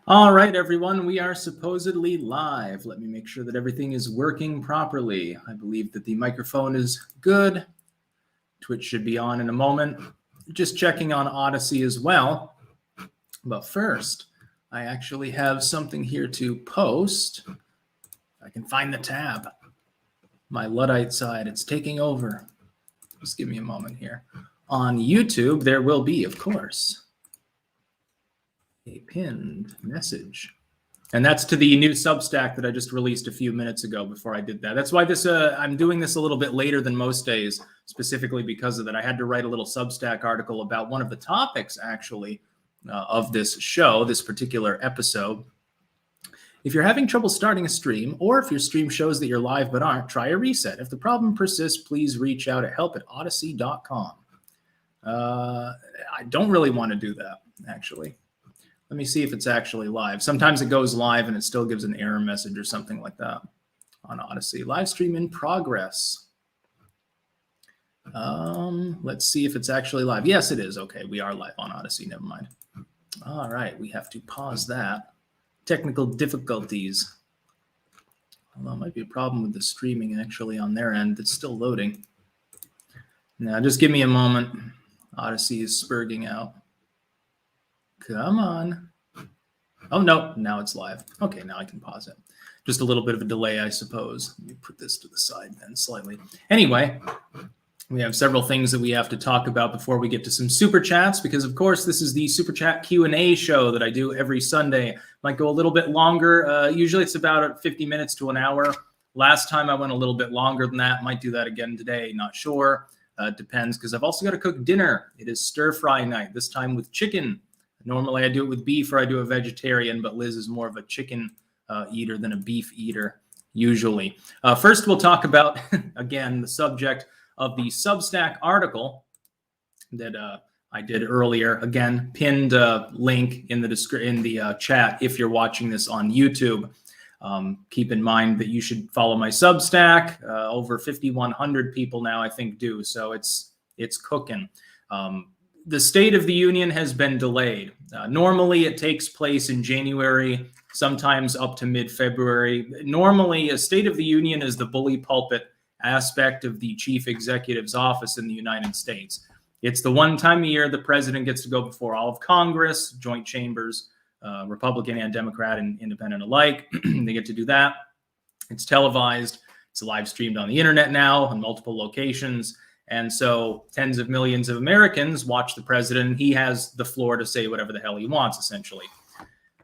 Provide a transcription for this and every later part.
All right, everyone, we are supposedly live. Let me make sure that everything is working properly. I believe that the microphone is good. Twitch should be on in a moment. Just checking on Odyssey as well. But first, I actually have something here to post. I can find the tab. My Luddite side, it's taking over. Just give me a moment here. On YouTube, there will be, of course, a pinned message. And that's to the new Substack that I just released a few minutes ago before I did that. That's why I'm doing this a little bit later than most days, specifically because of that. I had to write a little Substack article about one of the topics, actually, of this show, this particular episode. If you're having trouble starting a stream, or if your stream shows that you're live but aren't, try a reset. If the problem persists, please reach out at help@odyssey.com. I don't really want to do that, actually. Let me see if it's actually live. Sometimes it goes live and it still gives an error message or something like that on Odyssey. Live stream in progress. Let's see if it's actually live. Yes, it is. Okay, we are live on Odyssey. Never mind. All right, we have to pause that. Technical difficulties. Well, it might be a problem with the streaming actually on their end. It's still loading. Now, just give me a moment. Odyssey is spurging out. Come on. Oh, no, now it's live. Okay, now I can pause it. Just a little bit of a delay, I suppose. Let me put this to the side then slightly. Anyway, we have several things that we have to talk about before we get to some super chats, because of course this is the super chat Q&A show that I do every Sunday. Might go a little bit longer. Usually it's about 50 minutes to an hour. Last time I went a little bit longer than that. Might do that again today, not sure. It depends, because I've also got to cook dinner. It is stir fry night, this time with chicken. Normally I do it with beef or I do a vegetarian, but Liz is more of a chicken eater than a beef eater, usually. First, we'll talk about, again, the subject of the Substack article that I did earlier. Again, pinned link in the chat if you're watching this on YouTube. Keep in mind that you should follow my Substack. Over 5,100 people now, I think, do. So it's cooking. The State of the Union has been delayed. Normally, it takes place in January, sometimes up to mid-February. Normally, a State of the Union is the bully pulpit aspect of the chief executive's office in the United States. It's the one time a year the president gets to go before all of Congress, joint chambers, Republican and Democrat and independent alike. They get to do that. It's televised. It's live streamed on the internet now in multiple locations. And so tens of millions of Americans watch the president. He has the floor to say whatever the hell he wants, essentially.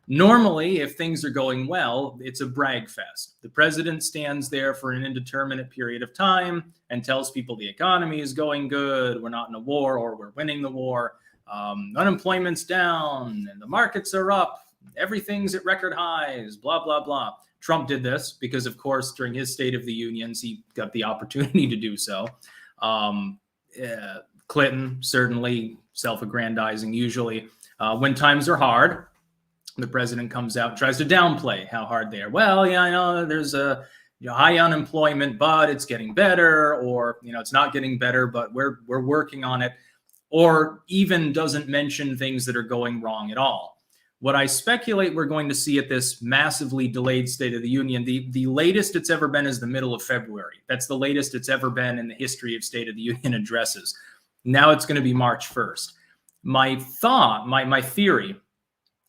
Normally, if things are going well, it's a brag fest. The president stands there for an indeterminate period of time and tells people the economy is going good, we're not in a war, or we're winning the war. Unemployment's down and the markets are up. Everything's at record highs, blah, blah, blah. Trump did this because, of course, during his State of the Unions, he got the opportunity to do so. Clinton, certainly self-aggrandizing usually. When times are hard, the president comes out and tries to downplay how hard they are. Well, yeah, I know there's a high unemployment, but it's getting better, or it's not getting better, but we're working on it, or even doesn't mention things that are going wrong at all. What I speculate we're going to see at this massively delayed State of the Union, the latest it's ever been is the middle of February. That's the latest it's ever been in the history of State of the Union addresses. Now it's going to be March 1st. My theory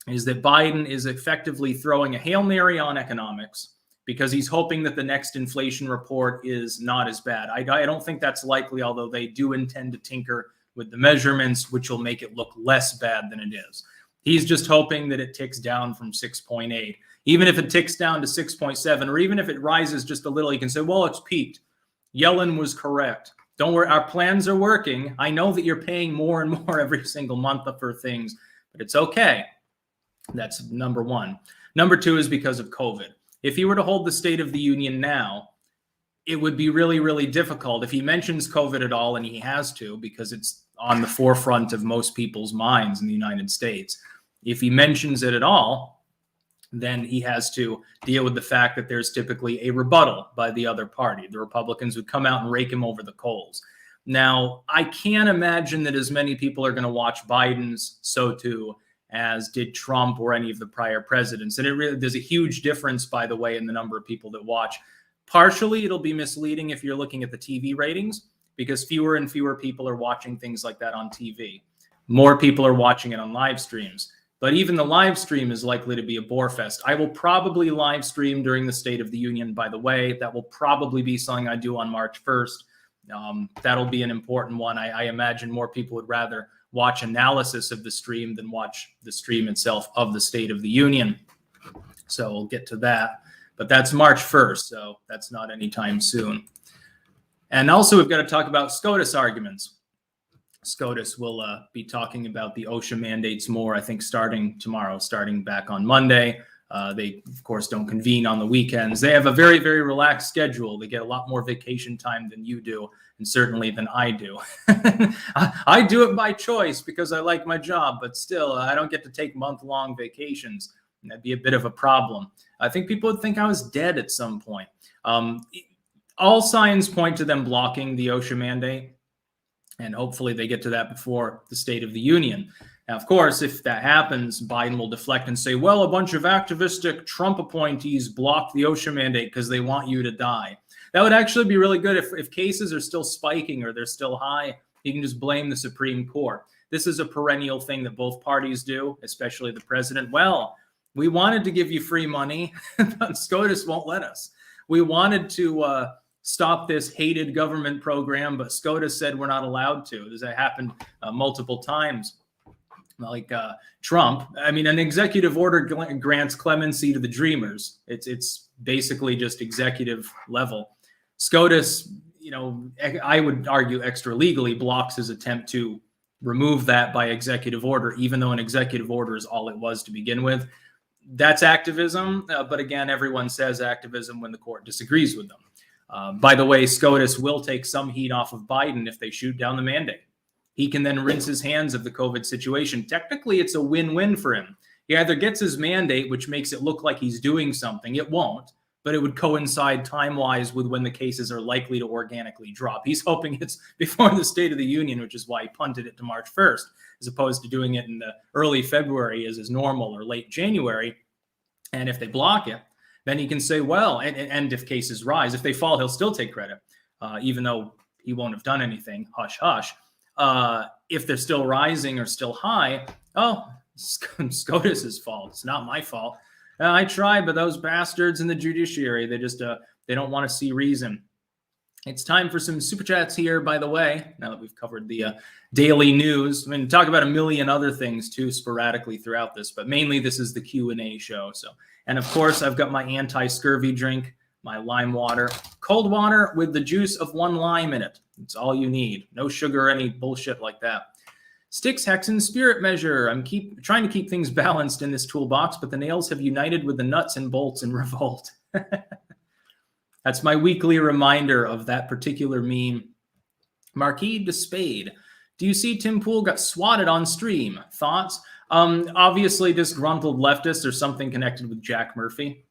is that Biden is effectively throwing a Hail Mary on economics because he's hoping that the next inflation report is not as bad. I don't think that's likely, although they do intend to tinker with the measurements, which will make it look less bad than it is. He's just hoping that it ticks down from 6.8. Even if it ticks down to 6.7, or even if it rises just a little, he can say, well, it's peaked. Yellen was correct. Don't worry, our plans are working. I know that you're paying more and more every single month for things, but it's okay. That's number one. Number two is because of COVID. If he were to hold the State of the Union now, it would be really, really difficult. If he mentions COVID at all, and he has to, because it's on the forefront of most people's minds in the United States. If he mentions it at all, then he has to deal with the fact that there's typically a rebuttal by the other party. The Republicans would come out and rake him over the coals. Now, I can't imagine that as many people are going to watch Biden's SOTU as did Trump or any of the prior presidents. And there's a huge difference, by the way, in the number of people that watch. Partially, it'll be misleading if you're looking at the TV ratings, because fewer and fewer people are watching things like that on TV. More people are watching it on live streams. But even the live stream is likely to be a bore fest. I will probably live stream during the State of the Union, by the way. That will probably be something I do on March 1st. That'll be an important one. I imagine more people would rather watch analysis of the stream than watch the stream itself of the State of the Union. So we'll get to that. But that's March 1st, so that's not anytime soon. And also, we've got to talk about SCOTUS arguments. SCOTUS will be talking about the OSHA mandates more, I think, starting tomorrow, starting back on Monday. They, of course, don't convene on the weekends. They have a very, very relaxed schedule. They get a lot more vacation time than you do, and certainly than I do. I do it by choice because I like my job, but still, I don't get to take month-long vacations. That'd be a bit of a problem. I think people would think I was dead at some point. All signs point to them blocking the OSHA mandate, and hopefully they get to that before the State of the Union. Now, of course, if that happens, Biden will deflect and say, well, a bunch of activistic Trump appointees blocked the OSHA mandate because they want you to die. That would actually be really good if cases are still spiking or they're still high. You can just blame the Supreme Court. This is a perennial thing that both parties do, especially the president. Well, we wanted to give you free money, but SCOTUS won't let us. We wanted to stop this hated government program, but SCOTUS said we're not allowed to. This has happened multiple times. Like Trump, I mean, an executive order grants clemency to the dreamers. It's basically just executive level. SCOTUS, I would argue extra legally blocks his attempt to remove that by executive order, even though an executive order is all it was to begin with. That's activism, but again, everyone says activism when the court disagrees with them. By the way, SCOTUS will take some heat off of Biden if they shoot down the mandate. He can then rinse his hands of the COVID situation. Technically, it's a win-win for him. He either gets his mandate, which makes it look like he's doing something. It won't, but it would coincide time-wise with when the cases are likely to organically drop. He's hoping it's before the State of the Union, which is why he punted it to March 1st, as opposed to doing it in the early February as is normal or late January. And if they block it, then he can say, well, and if cases rise, if they fall, he'll still take credit, even though he won't have done anything, hush, hush. If they're still rising or still high, oh, SCOTUS's fault. It's not my fault. I tried, but those bastards in the judiciary, they don't want to see reason. It's time for some super chats here, by the way, now that we've covered the daily news. I mean, talk about a million other things, too, sporadically throughout this, but mainly this is the Q&A show. And, of course, I've got my anti-scurvy drink, my lime water, cold water with the juice of 1 lime in it. It's all you need. No sugar or any bullshit like that. Styxhexen spirit measure. I'm trying to keep things balanced in this toolbox, but the nails have united with the nuts and bolts in revolt. That's my weekly reminder of that particular meme. Marquis de Spade. Do you see Tim Pool got swatted on stream? Thoughts? Obviously, disgruntled leftist or something connected with Jack Murphy.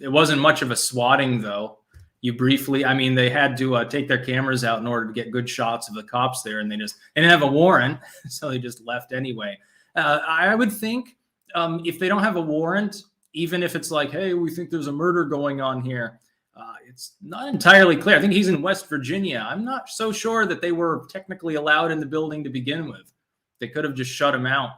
It wasn't much of a swatting, though. They had to take their cameras out in order to get good shots of the cops there, and they didn't have a warrant, so they just left anyway. I would think if they don't have a warrant, even if it's like, hey, we think there's a murder going on here, it's not entirely clear. I think he's in West Virginia. I'm not so sure that they were technically allowed in the building to begin with. They could have just shut him out.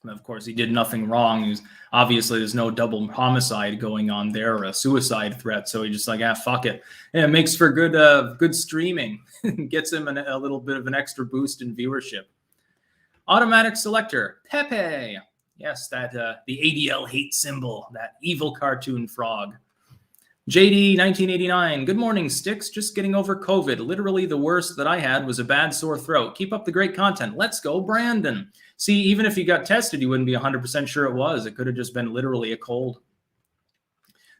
And of course, he did nothing wrong. Obviously, there's no double homicide going on there or a suicide threat. So he's just like, fuck it. And it makes for good streaming. Gets him a little bit of an extra boost in viewership. Automatic selector, Pepe. Yes, that the ADL hate symbol, that evil cartoon frog. JD 1989. Good morning, Styx. Just getting over COVID. Literally the worst that I had was a bad sore throat. Keep up the great content. Let's go, Brandon. See, even if you got tested, you wouldn't be 100% sure it was. It could have just been literally a cold.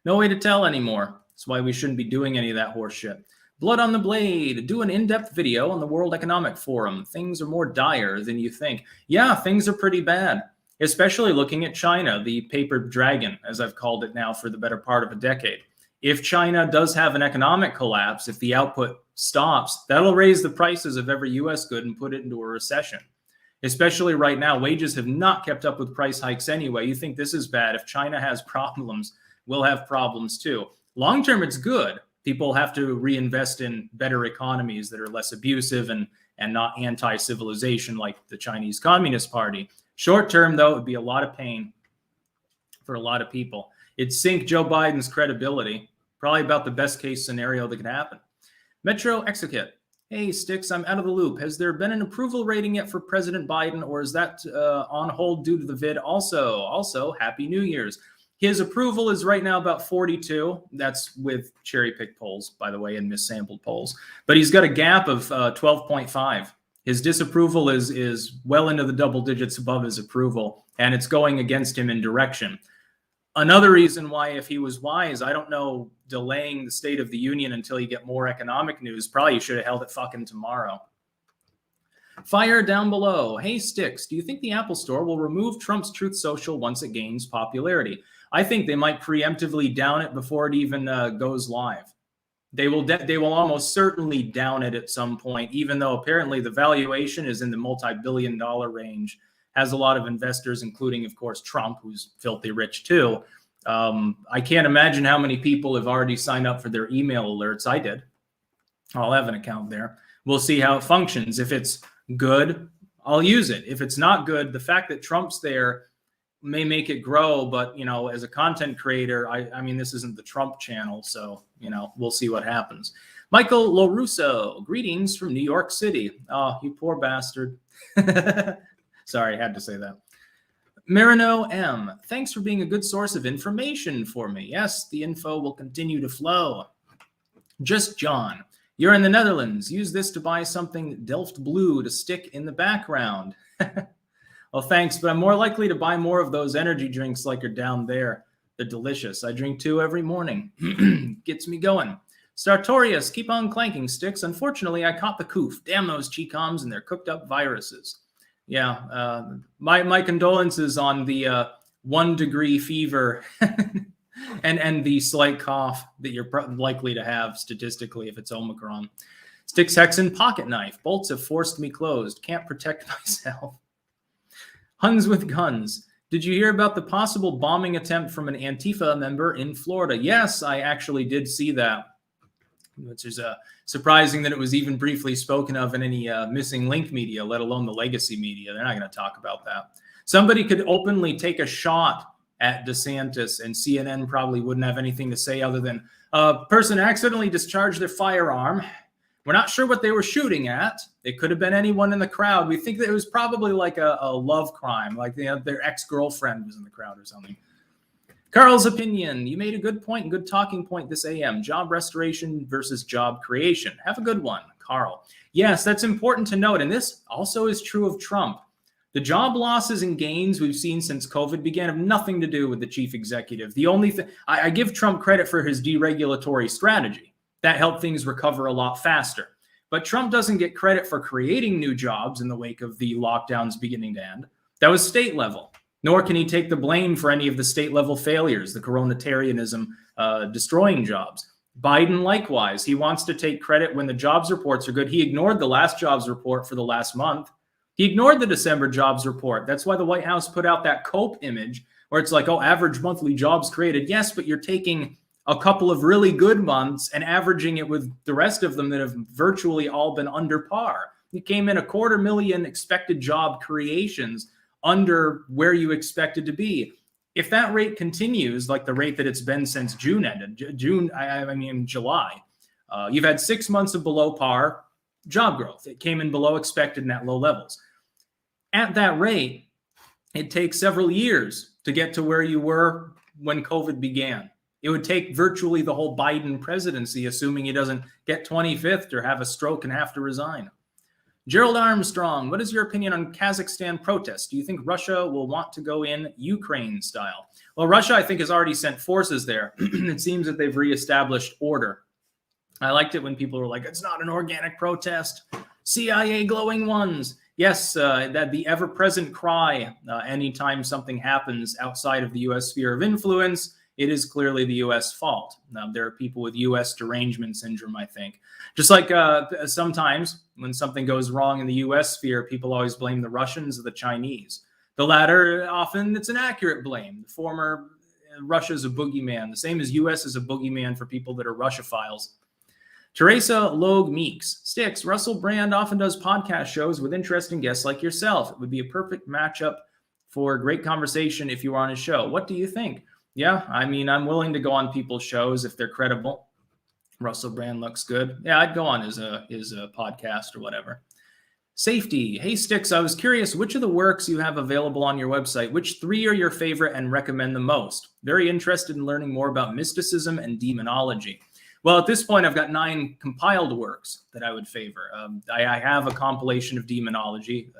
No way to tell anymore. That's why we shouldn't be doing any of that horse shit. Blood on the Blade. Do an in-depth video on the World Economic Forum. Things are more dire than you think. Yeah, things are pretty bad, especially looking at China, the paper dragon, as I've called it now for the better part of a decade. If China does have an economic collapse, if the output stops, that'll raise the prices of every U.S. good and put it into a recession. especially right now. Wages have not kept up with price hikes anyway. You think this is bad. If China has problems, we'll have problems too. Long term, it's good. People have to reinvest in better economies that are less abusive and not anti-civilization like the Chinese Communist Party. Short term, though, it would be a lot of pain for a lot of people. It'd sink Joe Biden's credibility. Probably about the best case scenario that could happen. Metro Exokit. Hey, Styx, I'm out of the loop. Has there been an approval rating yet for President Biden, or is that on hold due to the vid? Also, Happy New Year's. His approval is right now about 42. That's with cherry-picked polls, by the way, and missampled polls. But he's got a gap of 12.5. His disapproval is well into the double digits above his approval, and it's going against him in direction. Another reason why, if he was wise, I don't know, delaying the State of the Union until you get more economic news, probably you should have held it fucking tomorrow. Fire down below. Hey, Styx, do you think the Apple Store will remove Trump's Truth Social once it gains popularity? I think they might preemptively down it before it even goes live. They will almost certainly down it at some point, even though apparently the valuation is in the multi-billion-dollar range. Has a lot of investors, including, of course, Trump, who's filthy rich too. I can't imagine how many people have already signed up for their email alerts. I did. I'll have an account there. We'll see how it functions. If it's good, I'll use it. If it's not good, the fact that Trump's there may make it grow. But, you know, as a content creator, I mean, this isn't the Trump channel. So, you know, we'll see what happens. Michael LaRusso, greetings from New York City. Oh, you poor bastard. Sorry, I had to say that. Marino M, thanks for being a good source of information for me. Yes, the info will continue to flow. Just John, you're in the Netherlands. Use this to buy something Delft Blue to stick in the background. Well, thanks, but I'm more likely to buy more of those energy drinks like you're down there. They're delicious. I drink 2 every morning. Gets me going. Sartorius, keep on clanking, Sticks. Unfortunately, I caught the coof. Damn those Chicoms and their cooked up viruses. Yeah, my condolences on the 1 degree fever and the slight cough that you're likely to have statistically if it's Omicron. Styxhexen pocket knife. Bolts have forced me closed. Can't protect myself. Huns with guns. Did you hear about the possible bombing attempt from an Antifa member in Florida? Yes, I actually did see that. Which is surprising that it was even briefly spoken of in any missing link media, let alone the legacy media. They're not going to talk about that. Somebody could openly take a shot at DeSantis, and CNN probably wouldn't have anything to say other than a person accidentally discharged their firearm. We're not sure what they were shooting at. It could have been anyone in the crowd. We think that it was probably like a love crime, like their ex-girlfriend was in the crowd or something. Carl's opinion. You made a good point and good talking point this AM. Job restoration versus job creation. Have a good one, Carl. Yes, that's important to note. And this also is true of Trump. The job losses and gains we've seen since COVID began have nothing to do with the chief executive. The only thing I give Trump credit for his deregulatory strategy. That helped things recover a lot faster. But Trump doesn't get credit for creating new jobs in the wake of the lockdowns beginning to end. That was state level. Nor can he take the blame for any of the state-level failures, the coronatarianism destroying jobs. Biden, likewise, he wants to take credit when the jobs reports are good. He ignored the last jobs report for the last month. He ignored the December jobs report. That's why the White House put out that COPE image where it's like, oh, average monthly jobs created. Yes, but you're taking a couple of really good months and averaging it with the rest of them that have virtually all been under par. You came in 250,000 expected job creations under where you expected to be. If that rate continues, like the rate that it's been since June ended, July, you've had 6 months of below par job growth. It came in below expected and at low levels. At that rate, it takes several years to get to where you were when COVID began. It would take virtually the whole Biden presidency, assuming he doesn't get 25th or have a stroke and have to resign. Gerald Armstrong, what is your opinion on Kazakhstan protests? Do you think Russia will want to go in Ukraine style? Well, Russia, I think, has already sent forces there. It seems that they've reestablished order. I liked it when people were like, it's not an organic protest. CIA glowing ones. Yes, that the ever-present cry anytime something happens outside of the U.S. sphere of influence it is clearly the U.S. fault. Now, there are people with U.S. derangement syndrome, I think. Just like sometimes when something goes wrong in the U.S. sphere, people always blame the Russians or the Chinese. The latter, often it's an accurate blame. The former, Russia is a boogeyman, the same as U.S. is a boogeyman for people that are Russophiles. Teresa Logue Meeks. Styx, Russell Brand often does podcast shows with interesting guests like yourself. It would be a perfect matchup for a great conversation if you were on his show. What do you think? Yeah, I mean, I'm willing to go on people's shows if they're credible. Russell Brand looks good. Yeah, I'd go on his podcast or whatever. Safety. Hey, Styx, I was curious which of the works you have available on your website, which 3 are your favorite and recommend the most? Very interested in learning more about mysticism and demonology. Well, at this point, I've got 9 compiled works that I would favor. I have a compilation of demonology,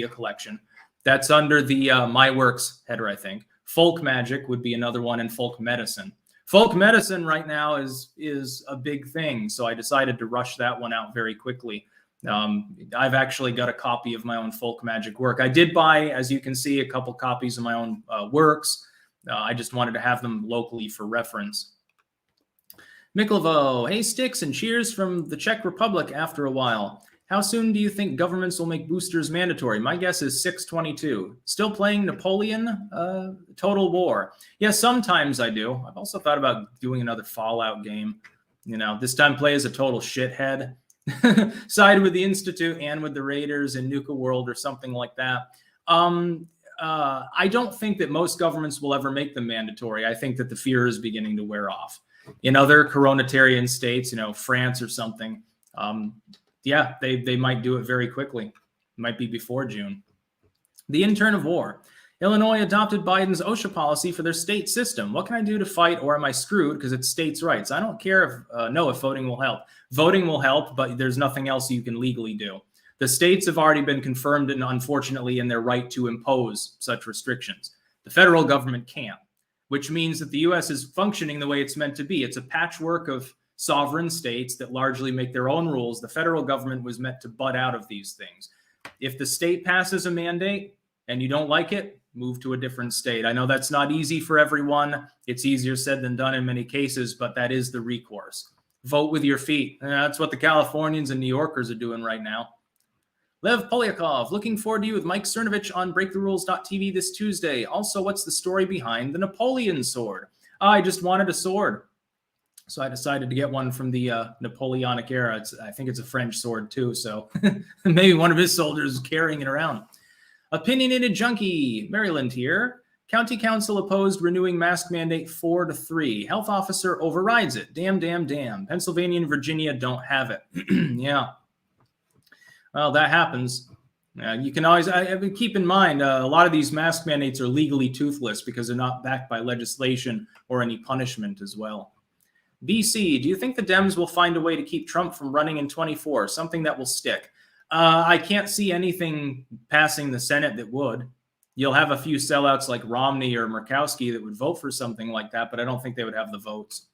a collection. That's under the My Works header, I think. Folk magic would be another one, and folk medicine. Folk medicine right now is a big thing, so I decided to rush that one out very quickly. I've actually got a copy of my own folk magic work. I did buy, as you can see, a couple copies of my own works. I just wanted to have them locally for reference. Miklovo, hey Styx, and cheers from the Czech Republic after a while. How soon do you think governments will make boosters mandatory? My guess is 6/22. Still playing Napoleon Total War? Yeah, sometimes I do. I've also thought about doing another Fallout game. You know, this time play as a total shithead. Side with the Institute and with the Raiders in Nuka World or something like that. I don't think that most governments will ever make them mandatory. I think that the fear is beginning to wear off. In other coronatarian states, you know, France or something, yeah, they might do it very quickly. It might be before June. The intern of war. Illinois adopted Biden's OSHA policy for their state system. What can I do to fight, or am I screwed because it's states' rights? I don't care if voting will help. Voting will help, but there's nothing else you can legally do. The states have already been confirmed, and unfortunately, in their right to impose such restrictions. The federal government can't, which means that the U.S. is functioning the way it's meant to be. It's a patchwork of sovereign states that largely make their own rules. The federal government was meant to butt out of these things. If the state passes a mandate and you don't like it, move to a different state. I know that's not easy for everyone. It's easier said than done in many cases, but that is the recourse. Vote with your feet. That's what the Californians and New Yorkers are doing right now. Lev Polyakov, looking forward to you with Mike Cernovich on BreakTheRules.tv this Tuesday. Also, what's the story behind the Napoleon sword? I just wanted a sword, so I decided to get one from the Napoleonic era. I think it's a French sword too, so maybe one of his soldiers is carrying it around. Opinionated Junkie, Maryland here. County Council opposed renewing mask mandate 4-3. Health officer overrides it. Damn, damn, damn. Pennsylvania and Virginia don't have it. Yeah. Well, that happens. You can always keep in mind, a lot of these mask mandates are legally toothless because they're not backed by legislation or any punishment as well. BC, do you think the Dems will find a way to keep Trump from running in 24? Something that will stick? I can't see anything passing the Senate that would. You'll have a few sellouts like Romney or Murkowski that would vote for something like that, but I don't think they would have the votes.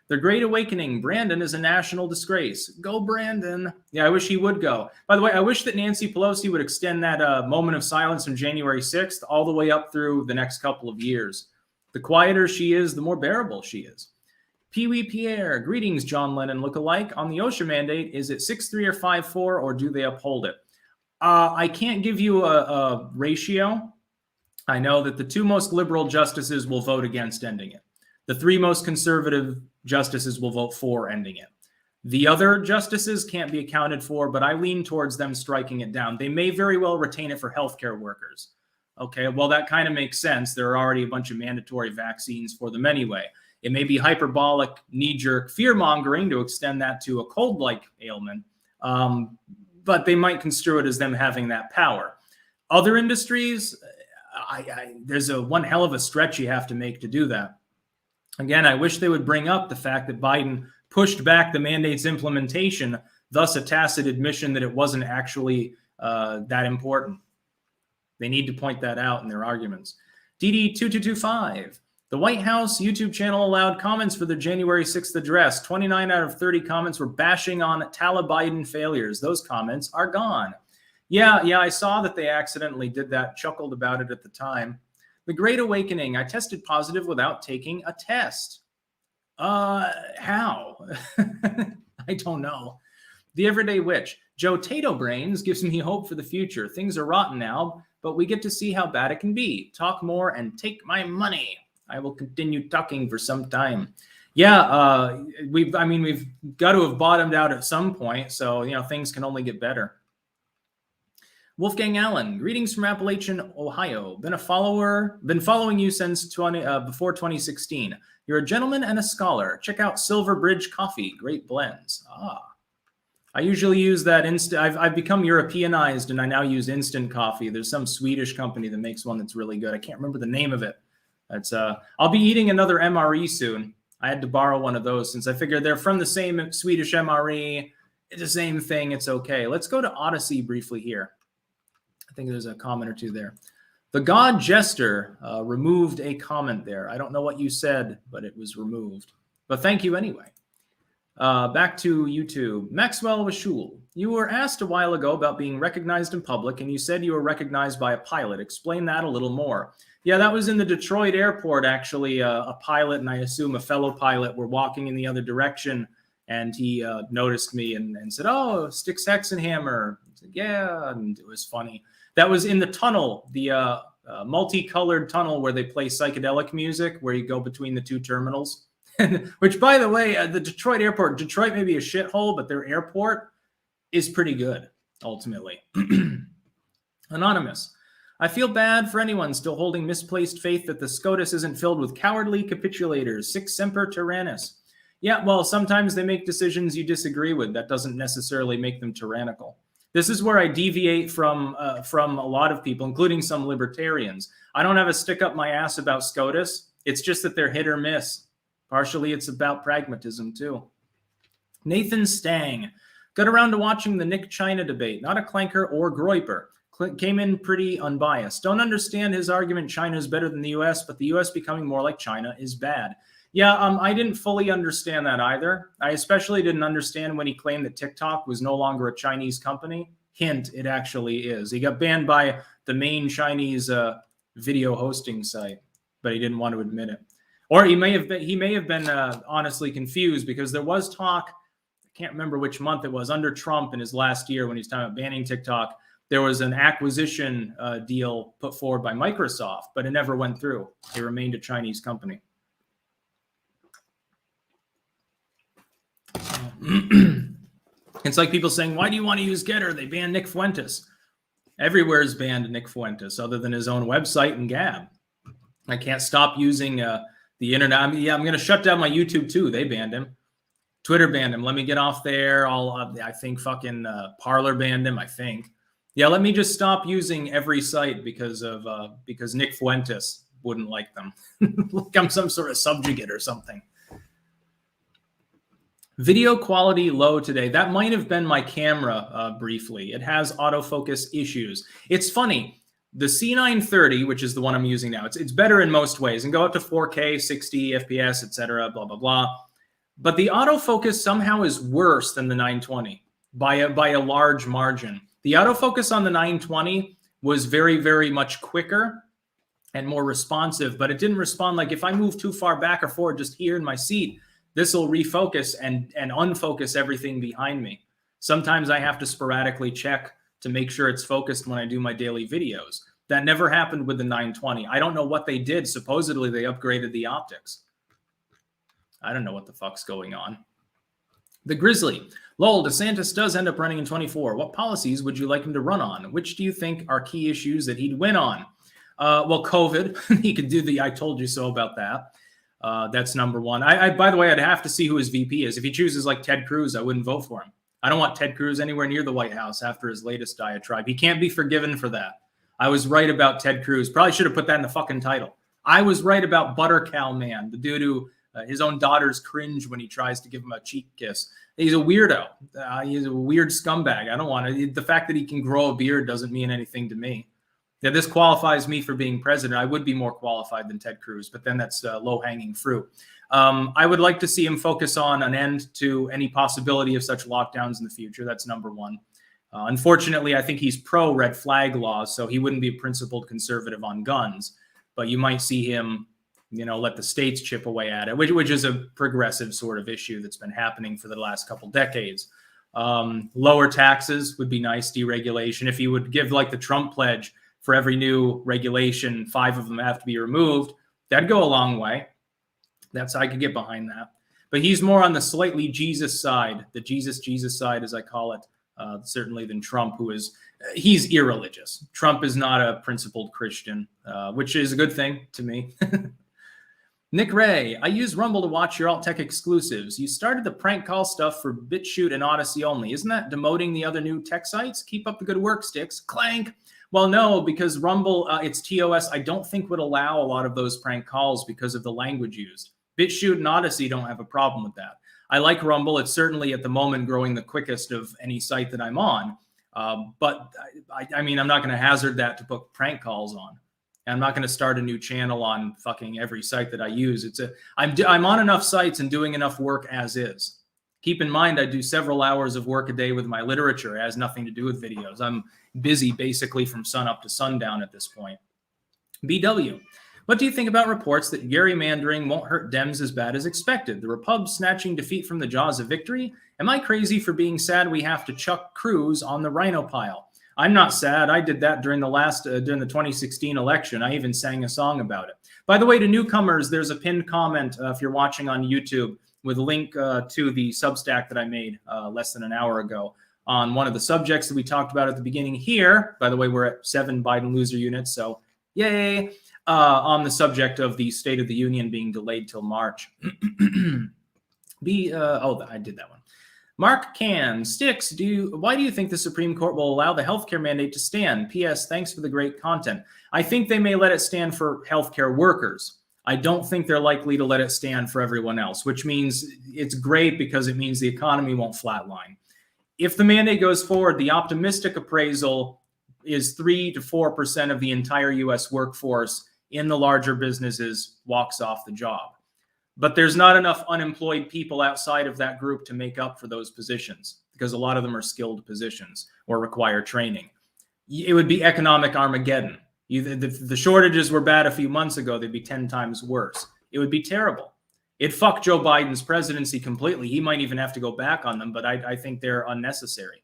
The Great Awakening. Brandon is a national disgrace. Go, Brandon. Yeah, I wish he would go. By the way, I wish that Nancy Pelosi would extend that moment of silence from January 6th all the way up through the next couple of years. The quieter she is, the more bearable she is. Pee Wee Pierre. Greetings, John Lennon lookalike. On the OSHA mandate, is it 6-3 or 5-4, or do they uphold it? I can't give you a ratio. I know that the 2 most liberal justices will vote against ending it. The 3 most conservative justices will vote for ending it. The other justices can't be accounted for, but I lean towards them striking it down. They may very well retain it for healthcare workers. Okay, well, that kind of makes sense. There are already a bunch of mandatory vaccines for them anyway. It may be hyperbolic, knee-jerk fear-mongering to extend that to a cold-like ailment, but they might construe it as them having that power. Other industries, there's one hell of a stretch you have to make to do that. Again, I wish they would bring up the fact that Biden pushed back the mandate's implementation, thus a tacit admission that it wasn't actually that important. They need to point that out in their arguments. DD2225. The White House YouTube channel allowed comments for the January 6th address. 29 out of 30 comments were bashing on Taliban failures. Those comments are gone. Yeah, I saw that they accidentally did that, chuckled about it at the time. The Great Awakening. I tested positive without taking a test. How? I don't know. The Everyday Witch. Joe Tato Brains gives me hope for the future. Things are rotten now, but we get to see how bad it can be. Talk more and take my money. I will continue talking for some time. Yeah, we've got to have bottomed out at some point, so things can only get better. Wolfgang Allen, greetings from Appalachian, Ohio. Been following you since before 2016. You're a gentleman and a scholar. Check out Silver Bridge Coffee, great blends. I usually use that I've become Europeanized and I now use instant coffee. There's some Swedish company that makes one that's really good. I can't remember the name of it. That's I'll be eating another MRE soon. I had to borrow one of those since I figured they're from the same Swedish MRE. It's the same thing. It's okay. Let's go to Odyssey briefly here. I think there's a comment or two there. The God Jester removed a comment there. I don't know what you said, but it was removed. But thank you anyway. Back to YouTube. Maxwell Washul, you were asked a while ago about being recognized in public, and you said you were recognized by a pilot. Explain that a little more. Yeah, that was in the Detroit airport, actually. A pilot, and I assume a fellow pilot, were walking in the other direction, and he noticed me and said, "Oh, Styxhexenhammer." I said, "Yeah," and it was funny. That was in the tunnel, the multicolored tunnel where they play psychedelic music, where you go between the two terminals. Which, by the way, the Detroit airport, Detroit may be a shithole, but their airport is pretty good, ultimately. Anonymous. I feel bad for anyone still holding misplaced faith that the SCOTUS isn't filled with cowardly capitulators. Sic semper tyrannis. Yeah, well, sometimes they make decisions you disagree with. That doesn't necessarily make them tyrannical. This is where I deviate from a lot of people, including some libertarians. I don't have a stick up my ass about SCOTUS. It's just that they're hit or miss. Partially, it's about pragmatism, too. Nathan Stang. Got around to watching the Nick China debate. Not a clanker or groiper. Came in pretty unbiased. Don't understand his argument China is better than the U.S., but the U.S. becoming more like China is bad. Yeah, I didn't fully understand that either. I especially didn't understand when he claimed that TikTok was no longer a Chinese company. Hint, it actually is. He got banned by the main Chinese video hosting site, but he didn't want to admit it. Or he may have been honestly confused, because there was talk, I can't remember which month it was, under Trump in his last year when he was talking about banning TikTok, there was an acquisition deal put forward by Microsoft, but it never went through. It remained a Chinese company. It's like people saying, why do you want to use Getter? They banned Nick Fuentes. Everywhere is banned Nick Fuentes other than his own website and Gab. I can't stop using the internet. I'm going to shut down my YouTube too. They banned him. Twitter banned him. Let me get off there. I think fucking Parler banned him, I think. Yeah, let me just stop using every site because Nick Fuentes wouldn't like them. Like I'm some sort of subjugate or something. Video quality low today. That might have been my camera briefly. It has autofocus issues. It's funny. The C930, which is the one I'm using now, it's better in most ways and go up to 4K, 60 FPS, etc., blah, blah, blah. But the autofocus somehow is worse than the 920 by a large margin. The autofocus on the 920 was very, very much quicker and more responsive, but it didn't respond. Like if I move too far back or forward just here in my seat, this will refocus and unfocus everything behind me. Sometimes I have to sporadically check to make sure it's focused when I do my daily videos. That never happened with the 920. I don't know what they did. Supposedly they upgraded the optics. I don't know what the fuck's going on. The Grizzly. Lol, DeSantis does end up running in 24. What policies would you like him to run on? Which do you think are key issues that he'd win on? Well, COVID. He could do the I told you so about that. That's number one. By the way, I'd have to see who his VP is. If he chooses like Ted Cruz, I wouldn't vote for him. I don't want Ted Cruz anywhere near the White House after his latest diatribe. He can't be forgiven for that. I was right about Ted Cruz. Probably should have put that in the fucking title. I was right about Butter Cow Man, the dude who his own daughters cringe when he tries to give him a cheek kiss. He's a weirdo. He's a weird scumbag. I don't want to. The fact that he can grow a beard doesn't mean anything to me. Yeah, this qualifies me for being president. I would be more qualified than Ted Cruz, but then that's low-hanging fruit. I would like to see him focus on an end to any possibility of such lockdowns in the future. That's number one. Unfortunately, I think he's pro-red flag laws, so he wouldn't be a principled conservative on guns. but you might see him, let the states chip away at it, which is a progressive sort of issue that's been happening for the last couple decades. Lower taxes would be nice, deregulation. If you would give like the Trump pledge, for every new regulation, 5 of them have to be removed, that'd go a long way. I could get behind that. But he's more on the slightly Jesus side, the Jesus side, as I call it, certainly than Trump, he's irreligious. Trump is not a principled Christian, which is a good thing to me. Nick Ray, I use Rumble to watch your alt tech exclusives. You started the prank call stuff for BitChute and Odyssey only. Isn't that demoting the other new tech sites? Keep up the good work, Styx. Clank. Well, no, because Rumble, its TOS, I don't think would allow a lot of those prank calls because of the language used. BitChute and Odyssey don't have a problem with that. I like Rumble. It's certainly at the moment growing the quickest of any site that I'm on. But I mean, I'm not going to hazard that to put prank calls on. I'm not going to start a new channel on fucking every site that I use. I'm on enough sites and doing enough work as is. Keep in mind, I do several hours of work a day with my literature. It has nothing to do with videos. I'm busy basically from sun up to sundown at this point. BW, what do you think about reports that gerrymandering won't hurt Dems as bad as expected? The Repub snatching defeat from the jaws of victory? Am I crazy for being sad we have to chuck Cruz on the rhino pile? I'm not sad. I did that during the 2016 election. I even sang a song about it. By the way, to newcomers, there's a pinned comment if you're watching on YouTube with a link to the Substack that I made less than an hour ago on one of the subjects that we talked about at the beginning here. By the way, we're at 7 Biden loser units, so yay, on the subject of the State of the Union being delayed till March. I did that one. Mark Can, Styx, why do you think the Supreme Court will allow the healthcare mandate to stand? P.S. Thanks for the great content. I think they may let it stand for healthcare workers. I don't think they're likely to let it stand for everyone else, which means it's great because it means the economy won't flatline. If the mandate goes forward, the optimistic appraisal is 3 to 4% of the entire U.S. workforce in the larger businesses walks off the job. But there's not enough unemployed people outside of that group to make up for those positions because a lot of them are skilled positions or require training. It would be economic Armageddon. The shortages were bad a few months ago. They'd be 10 times worse. It would be terrible. It fucked Joe Biden's presidency completely. He might even have to go back on them, but I think they're unnecessary.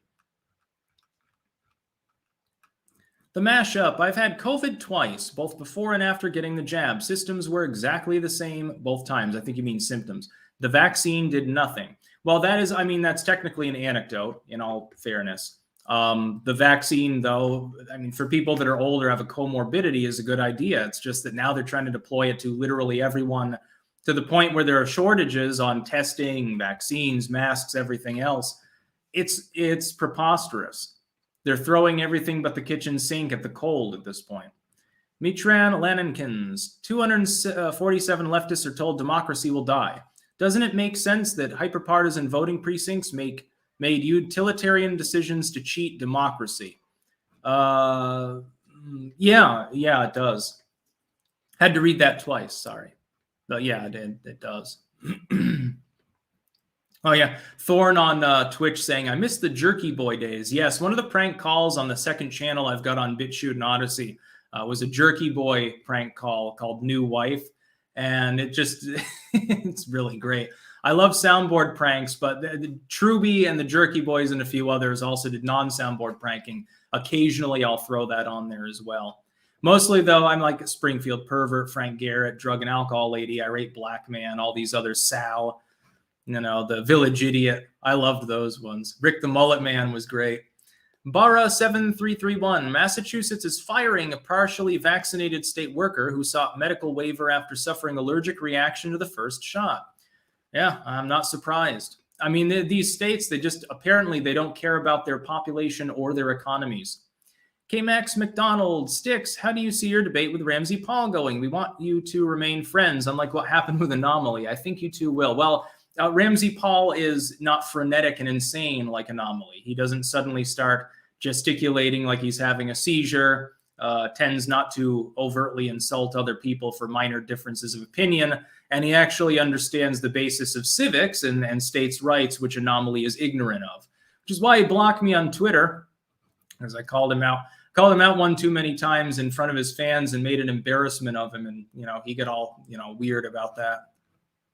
The mashup. I've had COVID twice, both before and after getting the jab. Systems were exactly the same both times. I think you mean symptoms. The vaccine did nothing. Well, that's technically an anecdote in all fairness. The vaccine, though, for people that are older, have a comorbidity is a good idea. It's just that now they're trying to deploy it to literally everyone to the point where there are shortages on testing, vaccines, masks, everything else. It's preposterous. They're throwing everything but the kitchen sink at the cold at this point. Mitran Laninkins, 247 leftists are told democracy will die. Doesn't it make sense that hyperpartisan voting precincts made utilitarian decisions to cheat democracy? Yeah, it does. Had to read that twice, sorry. But yeah, it does. Oh, yeah. Thorn on Twitch saying, I miss the Jerky Boy days. Yes, one of the prank calls on the second channel I've got on BitChute and Odyssey was a Jerky Boy prank call called New Wife. And it's really great. I love soundboard pranks, but the Truby and the Jerky Boys and a few others also did non-soundboard pranking. Occasionally, I'll throw that on there as well. Mostly, though, I'm like a Springfield Pervert, Frank Garrett, Drug and Alcohol Lady, Irate Black Man, all these others, Sal. The Village Idiot. I loved those ones. Rick the Mullet Man was great. Bara7331. Massachusetts is firing a partially vaccinated state worker who sought medical waiver after suffering allergic reaction to the first shot. Yeah, I'm not surprised. These states, apparently they don't care about their population or their economies. K-Max McDonald, Styx, how do you see your debate with Ramsey Paul going? We want you to remain friends, unlike what happened with Anomaly. I think you two will. Well, Ramsey Paul is not frenetic and insane like Anomaly. He doesn't suddenly start gesticulating like he's having a seizure, tends not to overtly insult other people for minor differences of opinion, and he actually understands the basis of civics and states' rights, which Anomaly is ignorant of, which is why he blocked me on Twitter, as I called him out. called him out one too many times in front of his fans and made an embarrassment of him. And, he got all, weird about that.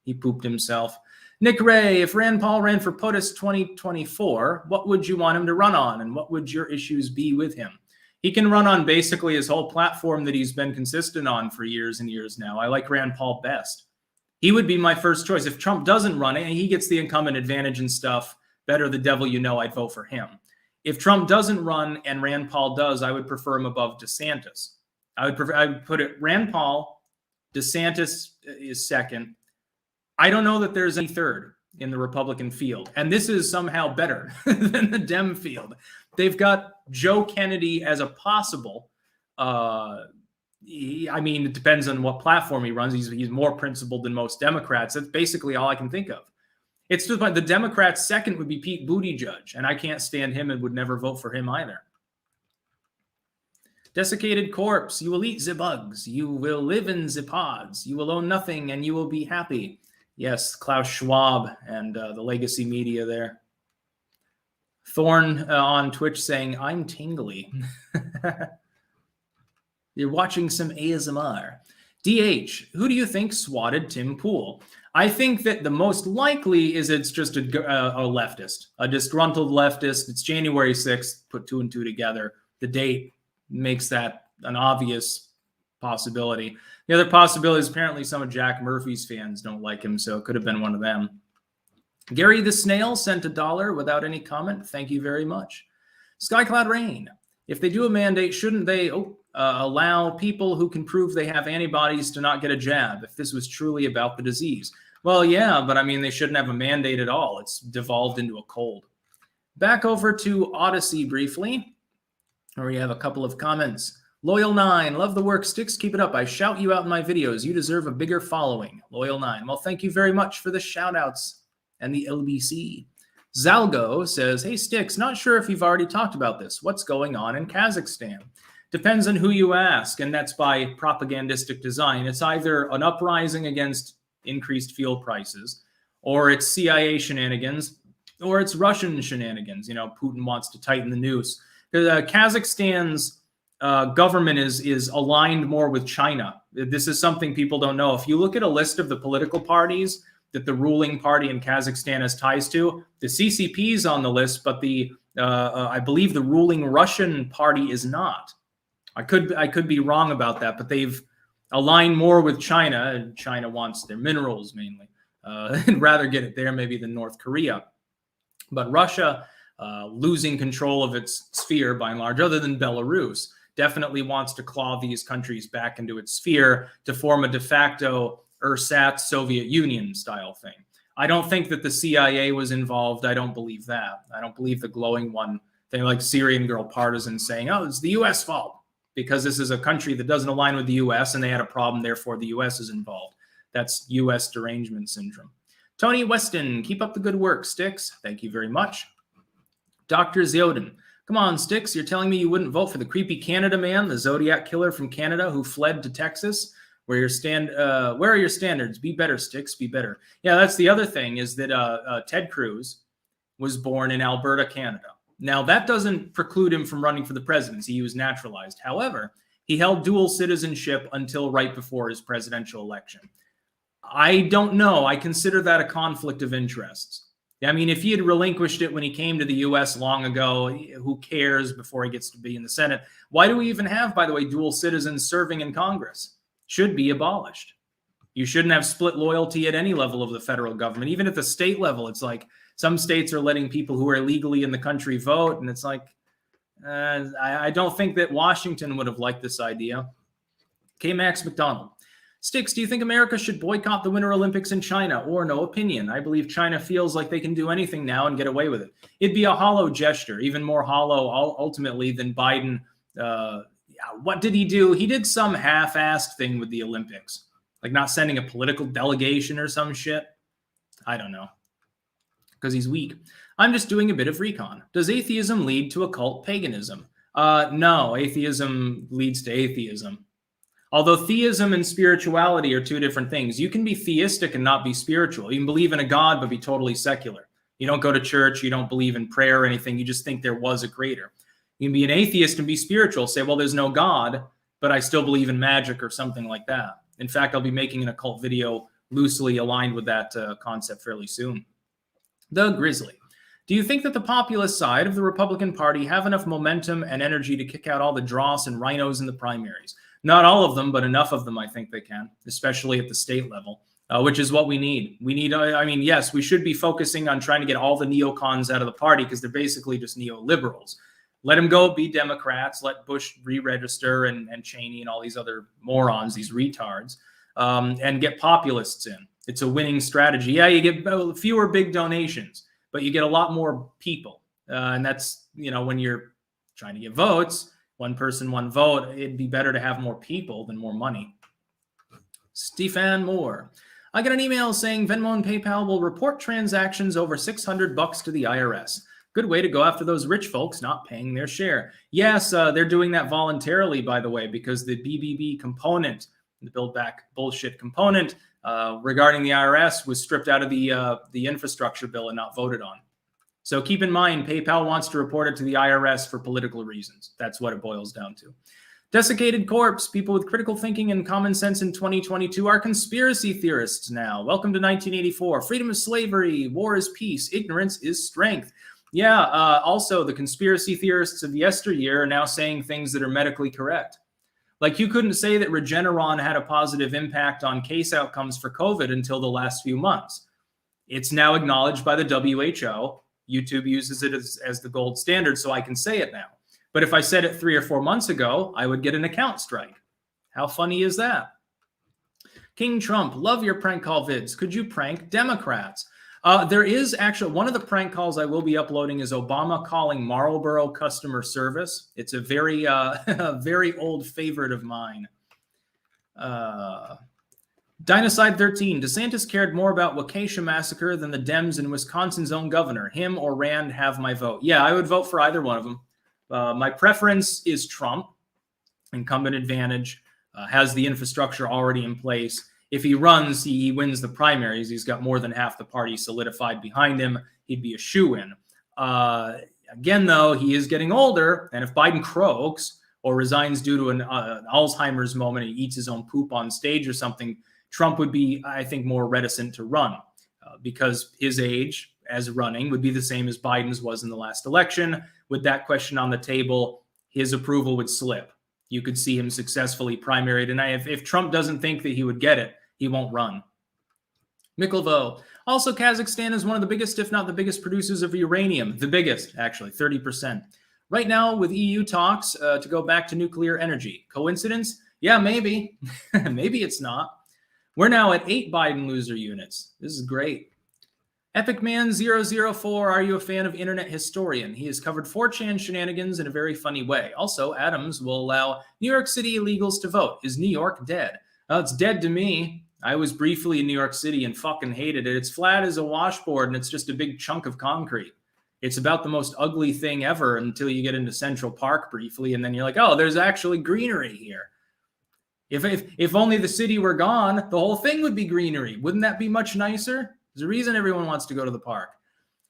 He pooped himself. Nick Ray, if Rand Paul ran for POTUS 2024, what would you want him to run on? And what would your issues be with him? He can run on basically his whole platform that he's been consistent on for years and years now. I like Rand Paul best. He would be my first choice. If Trump doesn't run it and he gets the incumbent advantage and stuff, better the devil you know, I'd vote for him. If Trump doesn't run and Rand Paul does, I would prefer him above DeSantis. I would put it Rand Paul, DeSantis is second. I don't know that there's any third in the Republican field. And this is somehow better than the Dem field. They've got Joe Kennedy as a possible. It depends on what platform he runs. He's more principled than most Democrats. That's basically all I can think of. It's just like the Democrats' second would be Pete Buttigieg, and I can't stand him and would never vote for him either. Desiccated corpse, you will eat the bugs. You will live in the pods. You will own nothing and you will be happy. Yes, Klaus Schwab and the legacy media there. Thorn on Twitch saying, I'm tingly. You're watching some ASMR. DH, who do you think swatted Tim Pool? I think that the most likely is it's just a leftist, a disgruntled leftist. It's January 6th, put 2 and 2 together. The date makes that an obvious possibility. The other possibility is apparently some of Jack Murphy's fans don't like him, so it could have been one of them. Gary the Snail sent $1 without any comment. Thank you very much. Skycloud Rain. If they do a mandate, shouldn't they allow people who can prove they have antibodies to not get a jab if this was truly about the disease? Well, yeah, but they shouldn't have a mandate at all. It's devolved into a cold. Back over to Odyssey briefly, where we have a couple of comments. Loyal9, love the work. Styx, keep it up. I shout you out in my videos. You deserve a bigger following. Loyal9. Well, thank you very much for the shout outs and the LBC. Zalgo says, hey, Styx, not sure if you've already talked about this. What's going on in Kazakhstan? Depends on who you ask, and that's by propagandistic design. It's either an uprising against increased fuel prices, or it's CIA shenanigans, or it's Russian shenanigans. Putin wants to tighten the noose. Kazakhstan's government is aligned more with China. This is something people don't know. If you look at a list of the political parties that the ruling party in Kazakhstan has ties to, the CCP is on the list, but I believe the ruling Russian party is not. I could be wrong about that, but they've aligned more with China, and China wants their minerals mainly. And rather get it there maybe than North Korea. But Russia, losing control of its sphere by and large, other than Belarus, definitely wants to claw these countries back into its sphere to form a de facto ersatz Soviet Union style thing. I don't think that the CIA was involved. I don't believe that. I don't believe the glowing one thing like Syrian Girl Partisan saying, oh, it's the U.S. fault because this is a country that doesn't align with the U.S. and they had a problem, therefore the U.S. is involved. That's U.S. derangement syndrome. Tony Weston, keep up the good work, Styx. Thank you very much. Dr. Zioden, come on, Styx. You're telling me you wouldn't vote for the creepy Canada man, the Zodiac killer from Canada who fled to Texas? Where are your standards? Be better, Styx. Be better. Yeah, that's the other thing is that Ted Cruz was born in Alberta, Canada. Now, that doesn't preclude him from running for the presidency. He was naturalized. However, he held dual citizenship until right before his presidential election. I don't know. I consider that a conflict of interests. If he had relinquished it when he came to the U.S. long ago, who cares before he gets to be in the Senate? Why do we even have, by the way, dual citizens serving in Congress? Should be abolished. You shouldn't have split loyalty at any level of the federal government. Even at the state level, it's like some states are letting people who are illegally in the country vote. And it's like, I don't think that Washington would have liked this idea. K. Max McDonald. Styx, do you think America should boycott the Winter Olympics in China or no opinion? I believe China feels like they can do anything now and get away with it. It'd be a hollow gesture, even more hollow ultimately than Biden. What did he do? He did some half-assed thing with the Olympics, like not sending a political delegation or some shit. I don't know, because he's weak. I'm just doing a bit of recon. Does atheism lead to occult paganism? No, atheism leads to atheism. Although theism and spirituality are two different things. You can be theistic and not be spiritual. You can believe in a God but be totally secular. You don't go to church. You don't believe in prayer or anything. You just think there was a creator. You can be an atheist and be spiritual, say, well, there's no God, but I still believe in magic or something like that. In fact, I'll be making an occult video loosely aligned with that concept fairly soon. The Grizzly. Do you think that the populist side of the Republican Party have enough momentum and energy to kick out all the dross and rhinos in the primaries? Not all of them, but enough of them I think they can, especially at the state level, which is what we need. We need, I mean, yes, we should be focusing on trying to get all the neocons out of the party because they're basically just neoliberals. Let them go be Democrats. Let Bush re-register and Cheney and all these other morons, these retards, and get populists in. It's a winning strategy. Yeah, you get fewer big donations, but you get a lot more people. And that's, you know, when you're trying to get votes, one person, one vote, it'd be better to have more people than more money. Stefan Moore. I got an email saying Venmo and PayPal will report transactions over $600 to the IRS. Good way to go after those rich folks not paying their share. Yes, they're doing that voluntarily, by the way, because the BBB component, the Build Back Bullshit component regarding the IRS was stripped out of the infrastructure bill and not voted on. So keep in mind, PayPal wants to report it to the IRS for political reasons. That's what it boils down to. Desiccated corpse. People with critical thinking and common sense in 2022 are conspiracy theorists now. Welcome to 1984. Freedom is slavery. War is peace. Ignorance is strength. Yeah, also the conspiracy theorists of yesteryear are now saying things that are medically correct. Like you couldn't say that Regeneron had a positive impact on case outcomes for COVID until the last few months. It's now acknowledged by the WHO. YouTube uses it as the gold standard, so I can say it now. But if I said it 3 or 4 months ago, I would get an account strike. How funny is that? King Trump, love your prank call vids. Could you prank Democrats? There is actually one of the prank calls I will be uploading is Obama calling Marlboro customer service. It's a very, very old favorite of mine. Dinocide 13. DeSantis cared more about Waukesha massacre than the Dems and Wisconsin's own governor. Him or Rand have my vote. Yeah, I would vote for either one of them. My preference is Trump. Incumbent advantage, has the infrastructure already in place. If he runs, he wins the primaries. He's got more than half the party solidified behind him. He'd be a shoo-in. Again, though, he is getting older, and if Biden croaks or resigns due to an Alzheimer's moment, he eats his own poop on stage or something, Trump would be, I think, more reticent to run because his age as running would be the same as Biden's was in the last election. With that question on the table, his approval would slip. You could see him successfully primaried. And if Trump doesn't think that he would get it, he won't run. Mikkelvo. Also, Kazakhstan is one of the biggest, if not the biggest, producers of uranium. The biggest, actually, 30%. Right now, with EU talks to go back to nuclear energy. Coincidence? Yeah, maybe. Maybe it's not. We're now at 8 Biden loser units. This is great. EpicMan004, are you a fan of Internet Historian? He has covered 4chan shenanigans in a very funny way. Also, Adams will allow New York City illegals to vote. Is New York dead? It's dead to me. I was briefly in New York City and fucking hated it. It's flat as a washboard and it's just a big chunk of concrete. It's about the most ugly thing ever until you get into Central Park briefly and then you're like, oh, there's actually greenery here. If only the city were gone, the whole thing would be greenery. Wouldn't that be much nicer? There's a reason everyone wants to go to the park.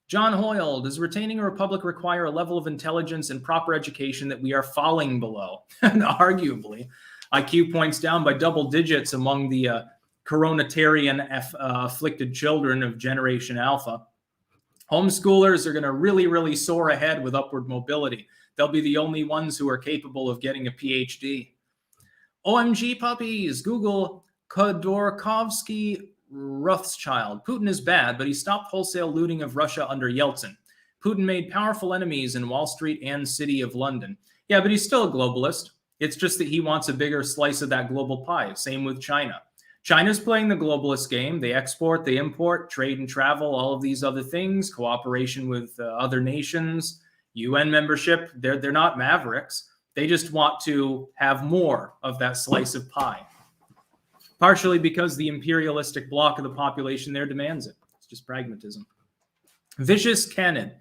John Hoyle, does retaining a republic require a level of intelligence and proper education that we are falling below? Arguably. IQ points down by double digits among the coronatarian afflicted children of Generation Alpha. Homeschoolers are going to really, really soar ahead with upward mobility. They'll be the only ones who are capable of getting a PhD. OMG puppies, Google Khodorkovsky Rothschild. Putin is bad, but he stopped wholesale looting of Russia under Yeltsin. Putin made powerful enemies in Wall Street and City of London. Yeah, but he's still a globalist. It's just that he wants a bigger slice of that global pie. Same with China. China's playing the globalist game. They export, they import, trade and travel, all of these other things, cooperation with other nations, UN membership. They're not mavericks. They just want to have more of that slice of pie. Partially because the imperialistic bloc of the population there demands it. It's just pragmatism. Vicious Cannon.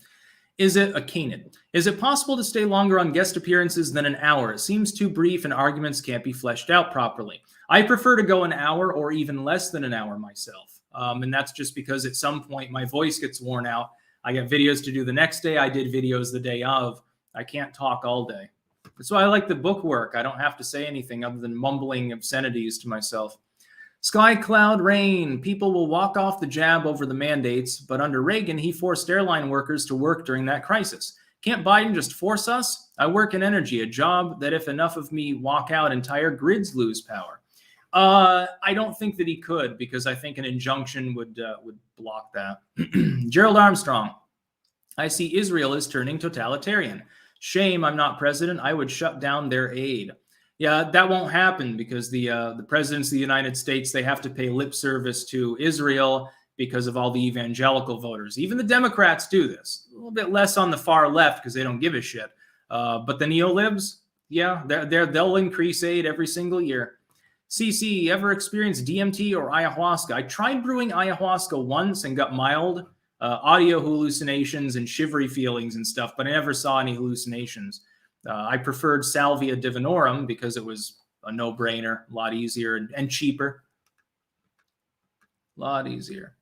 Is it a Canaan? Is it possible to stay longer on guest appearances than an hour? It seems too brief and arguments can't be fleshed out properly. I prefer to go an hour or even less than an hour myself. And that's just because at some point my voice gets worn out. I got videos to do the next day. I did videos the day of. I can't talk all day. That's why I like the book work. I don't have to say anything other than mumbling obscenities to myself. Sky cloud rain. People will walk off the jab over the mandates, but under Reagan, he forced airline workers to work during that crisis. Can't Biden just force us? I work in energy, a job that if enough of me walk out, entire grids lose power. I don't think that he could, because I think an injunction would block that. Gerald Armstrong. I see Israel is turning totalitarian. Shame I'm not president. I would shut down their aid. Yeah, that won't happen because the presidents of the United States, they have to pay lip service to Israel because of all the evangelical voters. Even the Democrats do this. A little bit less on the far left because they don't give a shit. But the neo-libs, yeah, they'll increase aid every single year. CC, ever experienced DMT or ayahuasca? I tried brewing ayahuasca once and got mild audio hallucinations and shivery feelings and stuff, but I never saw any hallucinations. I preferred Salvia divinorum because it was a no-brainer, a lot easier and cheaper. A lot easier.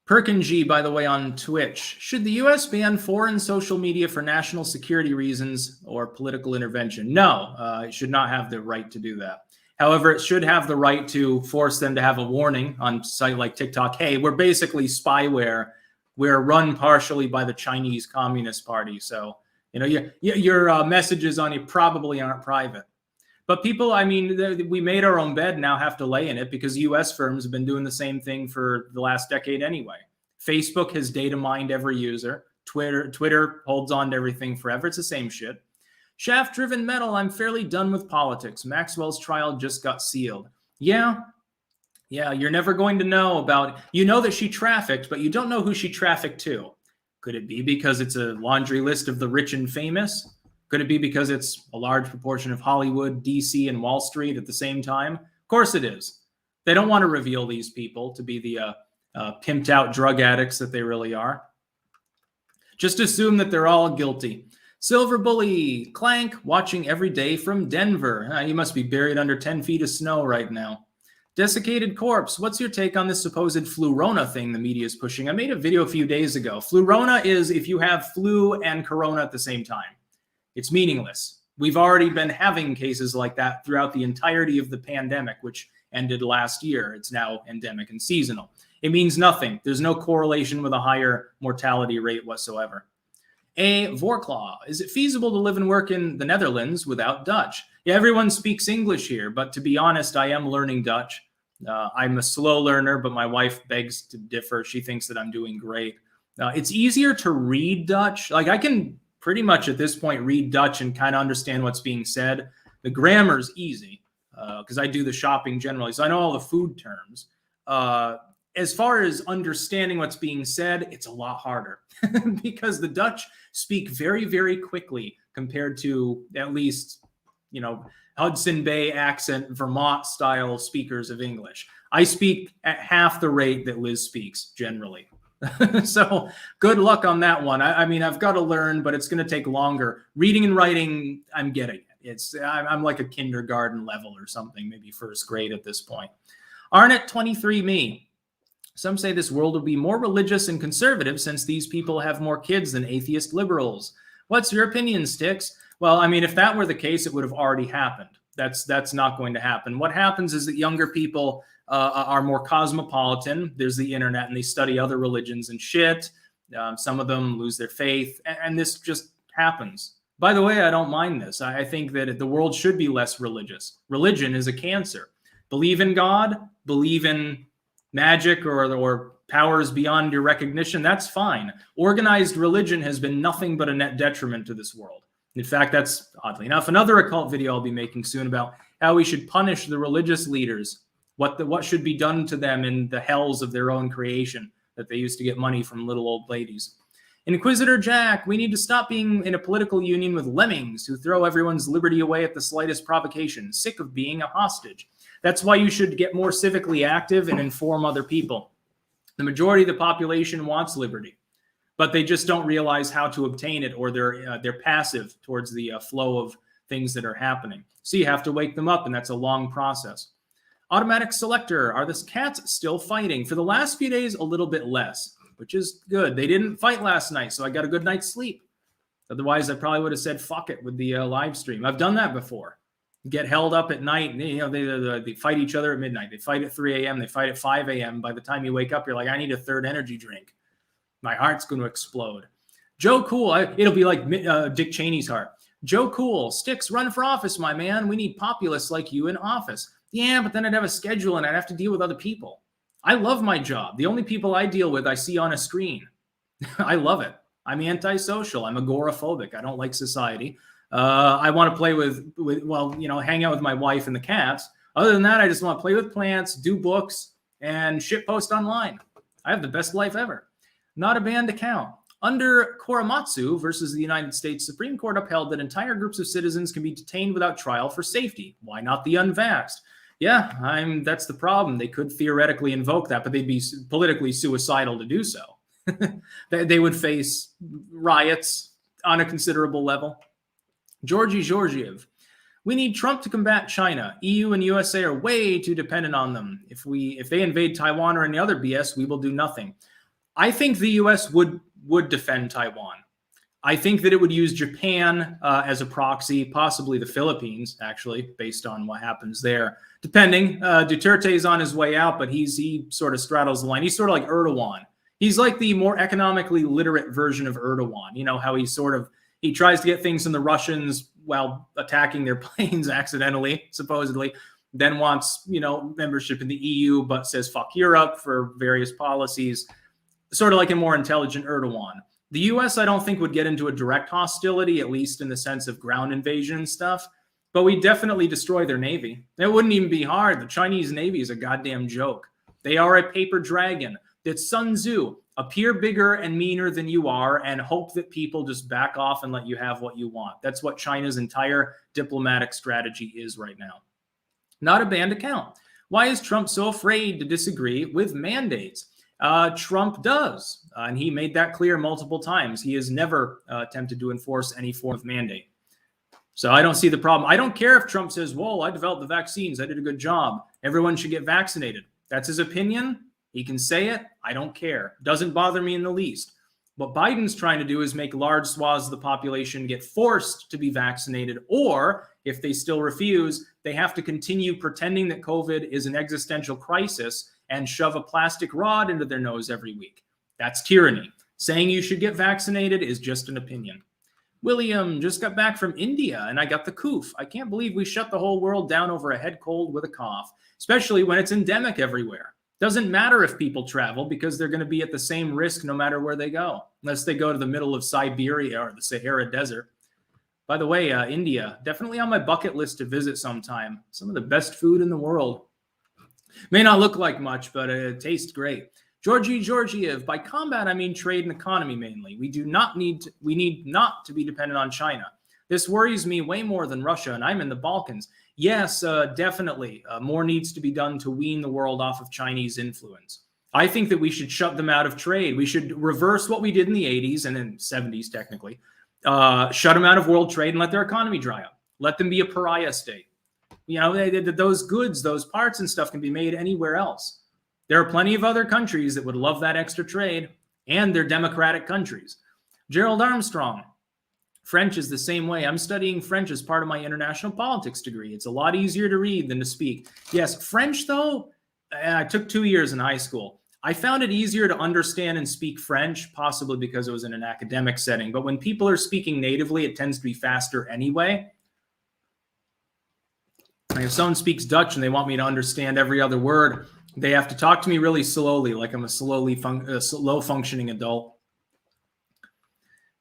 Perkinji, by the way, on Twitch. Should the U.S. ban foreign social media for national security reasons or political intervention? No, it should not have the right to do that. However, it should have the right to force them to have a warning on a site like TikTok. Hey, we're basically spyware. We're run partially by the Chinese Communist Party. So, you know, your messages on you probably aren't private. But people, I mean, we made our own bed, now have to lay in it because U.S. firms have been doing the same thing for the last decade anyway. Facebook has data mined every user. Twitter holds on to everything forever. It's the same shit. Shaft-driven metal, I'm fairly done with politics. Maxwell's trial just got sealed. Yeah, you're never going to know about, you know that she trafficked, but you don't know who she trafficked to. Could it be because it's a laundry list of the rich and famous? Could it be because it's a large proportion of Hollywood, DC, and Wall Street at the same time? Of course it is. They don't want to reveal these people to be the pimped out drug addicts that they really are. Just assume that they're all guilty. Silver Bully, Clank, watching every day from Denver. You must be buried under 10 feet of snow right now. Desiccated Corpse, what's your take on this supposed Flurona thing the media is pushing? I made a video a few days ago. Flurona is if you have flu and corona at the same time. It's meaningless. We've already been having cases like that throughout the entirety of the pandemic, which ended last year. It's now endemic and seasonal. It means nothing. There's no correlation with a higher mortality rate whatsoever. A Vorklaw, is it feasible to live and work in the Netherlands without Dutch? Yeah, everyone speaks English here, but to be honest, I am learning Dutch. I'm a slow learner, but my wife begs to differ. She thinks that I'm doing great. It's easier to read Dutch. Like I can pretty much at this point read Dutch and kind of understand what's being said. The grammar's easy because I do the shopping generally, so I know all the food terms. As far as understanding what's being said, it's a lot harder because the Dutch speak very, very quickly compared to at least, you know, Hudson Bay accent, Vermont style speakers of English. I speak at half the rate that Liz speaks generally. So good luck on that one. I mean, I've got to learn, but it's going to take longer. Reading and writing, I'm getting it. I'm like a kindergarten level or something, maybe first grade at this point. Arnett 23 me. Some say this world will be more religious and conservative since these people have more kids than atheist liberals. What's your opinion, Styx? Well, I mean, if that were the case, it would have already happened. That's not going to happen. What happens is that younger people are more cosmopolitan. There's the internet and they study other religions and shit. Some of them lose their faith and this just happens. By the way, I don't mind this. I think that the world should be less religious. Religion is a cancer. Believe in God, believe in magic or powers beyond your recognition, that's fine. Organized religion has been nothing but a net detriment to this world. In fact, that's oddly enough another occult video I'll be making soon about how we should punish the religious leaders, what should be done to them in the hells of their own creation that they used to get money from little old ladies. Inquisitor Jack, we need to stop being in a political union with lemmings who throw everyone's liberty away at the slightest provocation. Sick of being a hostage. That's why you should get more civically active and inform other people. The majority of the population wants liberty, but they just don't realize how to obtain it, or they're passive towards the flow of things that are happening. So you have to wake them up, and that's a long process. Automatic Selector, are the cats still fighting? For the last few days, a little bit less, which is good. They didn't fight last night, so I got a good night's sleep. Otherwise, I probably would have said fuck it with the live stream. I've done that before. Get held up at night. They fight each other at midnight. They fight at 3 a.m. They fight at 5 a.m. By the time you wake up, you're like, I need a third energy drink. My heart's going to explode. Joe Cool. It'll be like Dick Cheney's heart. Joe Cool. Styx, run for office, my man. We need populists like you in office. Yeah, but then I'd have a schedule and I'd have to deal with other people. I love my job. The only people I deal with, I see on a screen. I love it. I'm antisocial. I'm agoraphobic. I don't like society. I want to play with hang out with my wife and the cats. Other than that, I just want to play with plants, do books, and shitpost online. I have the best life ever. Not a banned account. Under Korematsu versus the United States Supreme Court upheld that entire groups of citizens can be detained without trial for safety. Why not the unvaxxed? Yeah, that's the problem. They could theoretically invoke that, but they'd be politically suicidal to do so. They would face riots on a considerable level. Georgie Georgiev. We need Trump to combat China. EU and USA are way too dependent on them. If they invade Taiwan or any other BS, we will do nothing. I think the US would defend Taiwan. I think that it would use Japan as a proxy, possibly the Philippines, actually, based on what happens there. Depending, Duterte is on his way out, but he sort of straddles the line. He's sort of like Erdogan. He's like the more economically literate version of Erdogan. You know how he tries to get things from the Russians while attacking their planes accidentally, supposedly, then wants, membership in the EU, but says fuck Europe for various policies, sort of like a more intelligent Erdogan. The US, I don't think, would get into a direct hostility, at least in the sense of ground invasion stuff, but we definitely destroy their navy. It wouldn't even be hard. The Chinese navy is a goddamn joke. They are a paper dragon. That's Sun Tzu. Appear bigger and meaner than you are and hope that people just back off and let you have what you want. That's what China's entire diplomatic strategy is right now. Not a banned account. Why is Trump so afraid to disagree with mandates? Trump does, and he made that clear multiple times. He has never attempted to enforce any form of mandate. So I don't see the problem. I don't care if Trump says, well, I developed the vaccines. I did a good job. Everyone should get vaccinated. That's his opinion. He can say it. I don't care. Doesn't bother me in the least. What Biden's trying to do is make large swaths of the population get forced to be vaccinated, or if they still refuse, they have to continue pretending that COVID is an existential crisis and shove a plastic rod into their nose every week. That's tyranny. Saying you should get vaccinated is just an opinion. William, just got back from India and I got the coof. I can't believe we shut the whole world down over a head cold with a cough, especially when it's endemic everywhere. Doesn't matter if people travel because they're going to be at the same risk no matter where they go, unless they go to the middle of Siberia or the Sahara Desert. By the way, India, definitely on my bucket list to visit sometime. Some of the best food in the world. May not look like much, but it tastes great. Georgie Georgiev, by combat, I mean trade and economy mainly. We need not to be dependent on China. This worries me way more than Russia, and I'm in the Balkans. Yes, definitely. More needs to be done to wean the world off of Chinese influence. I think that we should shut them out of trade. We should reverse what we did in the 80s and in 70s, technically. Shut them out of world trade and let their economy dry up. Let them be a pariah state. Those goods, those parts and stuff can be made anywhere else. There are plenty of other countries that would love that extra trade, and they're democratic countries. Gerald Armstrong. French is the same way. I'm studying French as part of my international politics degree. It's a lot easier to read than to speak. Yes, French, though, I took 2 years in high school. I found it easier to understand and speak French, possibly because it was in an academic setting. But when people are speaking natively, it tends to be faster anyway. Like if someone speaks Dutch and they want me to understand every other word, they have to talk to me really slowly, like I'm a slow functioning adult.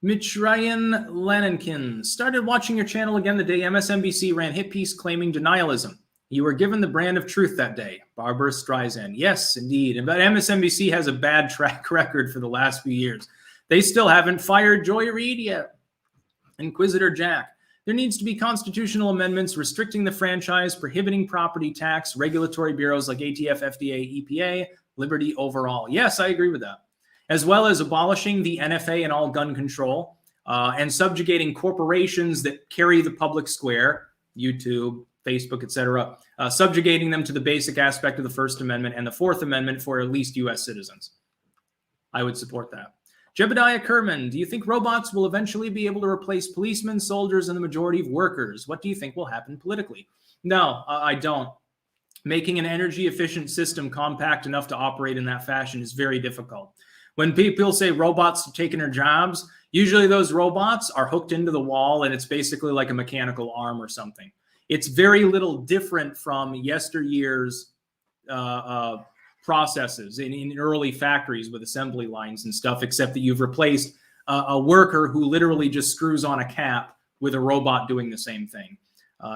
Mitch Ryan Lenonkin started watching your channel again the day MSNBC ran hit piece claiming denialism. You were given the brand of truth that day. Barbara Streisand. Yes, indeed. But MSNBC has a bad track record for the last few years. They still haven't fired Joy Reid yet. Inquisitor Jack. There needs to be constitutional amendments restricting the franchise, prohibiting property tax, regulatory bureaus like ATF, FDA, EPA, liberty overall. Yes, I agree with that. As well as abolishing the NFA and all gun control and subjugating corporations that carry the public square, YouTube, Facebook, etc., subjugating them to the basic aspect of the First Amendment and the Fourth Amendment for at least U.S. citizens. I would support that. Jebediah Kerman, do you think robots will eventually be able to replace policemen, soldiers, and the majority of workers? What do you think will happen politically? No, I don't. Making an energy-efficient system compact enough to operate in that fashion is very difficult. When people say robots are taking our jobs, usually those robots are hooked into the wall and it's basically like a mechanical arm or something. It's very little different from yesteryear's processes in early factories with assembly lines and stuff, except that you've replaced a worker who literally just screws on a cap with a robot doing the same thing.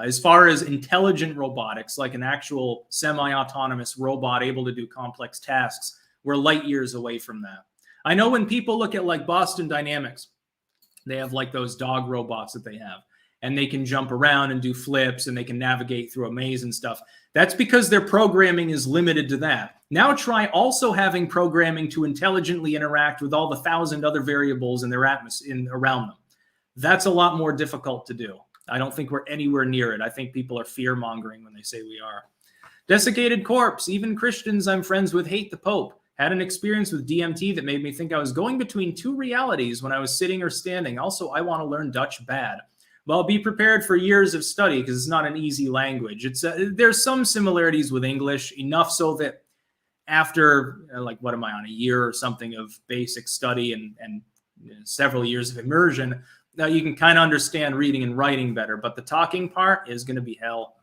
As far as intelligent robotics, like an actual semi-autonomous robot able to do complex tasks, we're light years away from that. I know when people look at like Boston Dynamics, they have like those dog robots that they have, and they can jump around and do flips and they can navigate through a maze and stuff. That's because their programming is limited to that. Now try also having programming to intelligently interact with all the 1,000 other variables in their atmosphere around them. That's a lot more difficult to do. I don't think we're anywhere near it. I think people are fear-mongering when they say we are. Desiccated Corpse. Even Christians I'm friends with hate the Pope. Had an experience with DMT that made me think I was going between two realities when I was sitting or standing. Also, I want to learn Dutch bad. Well, be prepared for years of study because it's not an easy language. There's some similarities with English, enough so that after, like, what am I on, a year or something of basic study and several years of immersion, now you can kind of understand reading and writing better, but the talking part is going to be hell.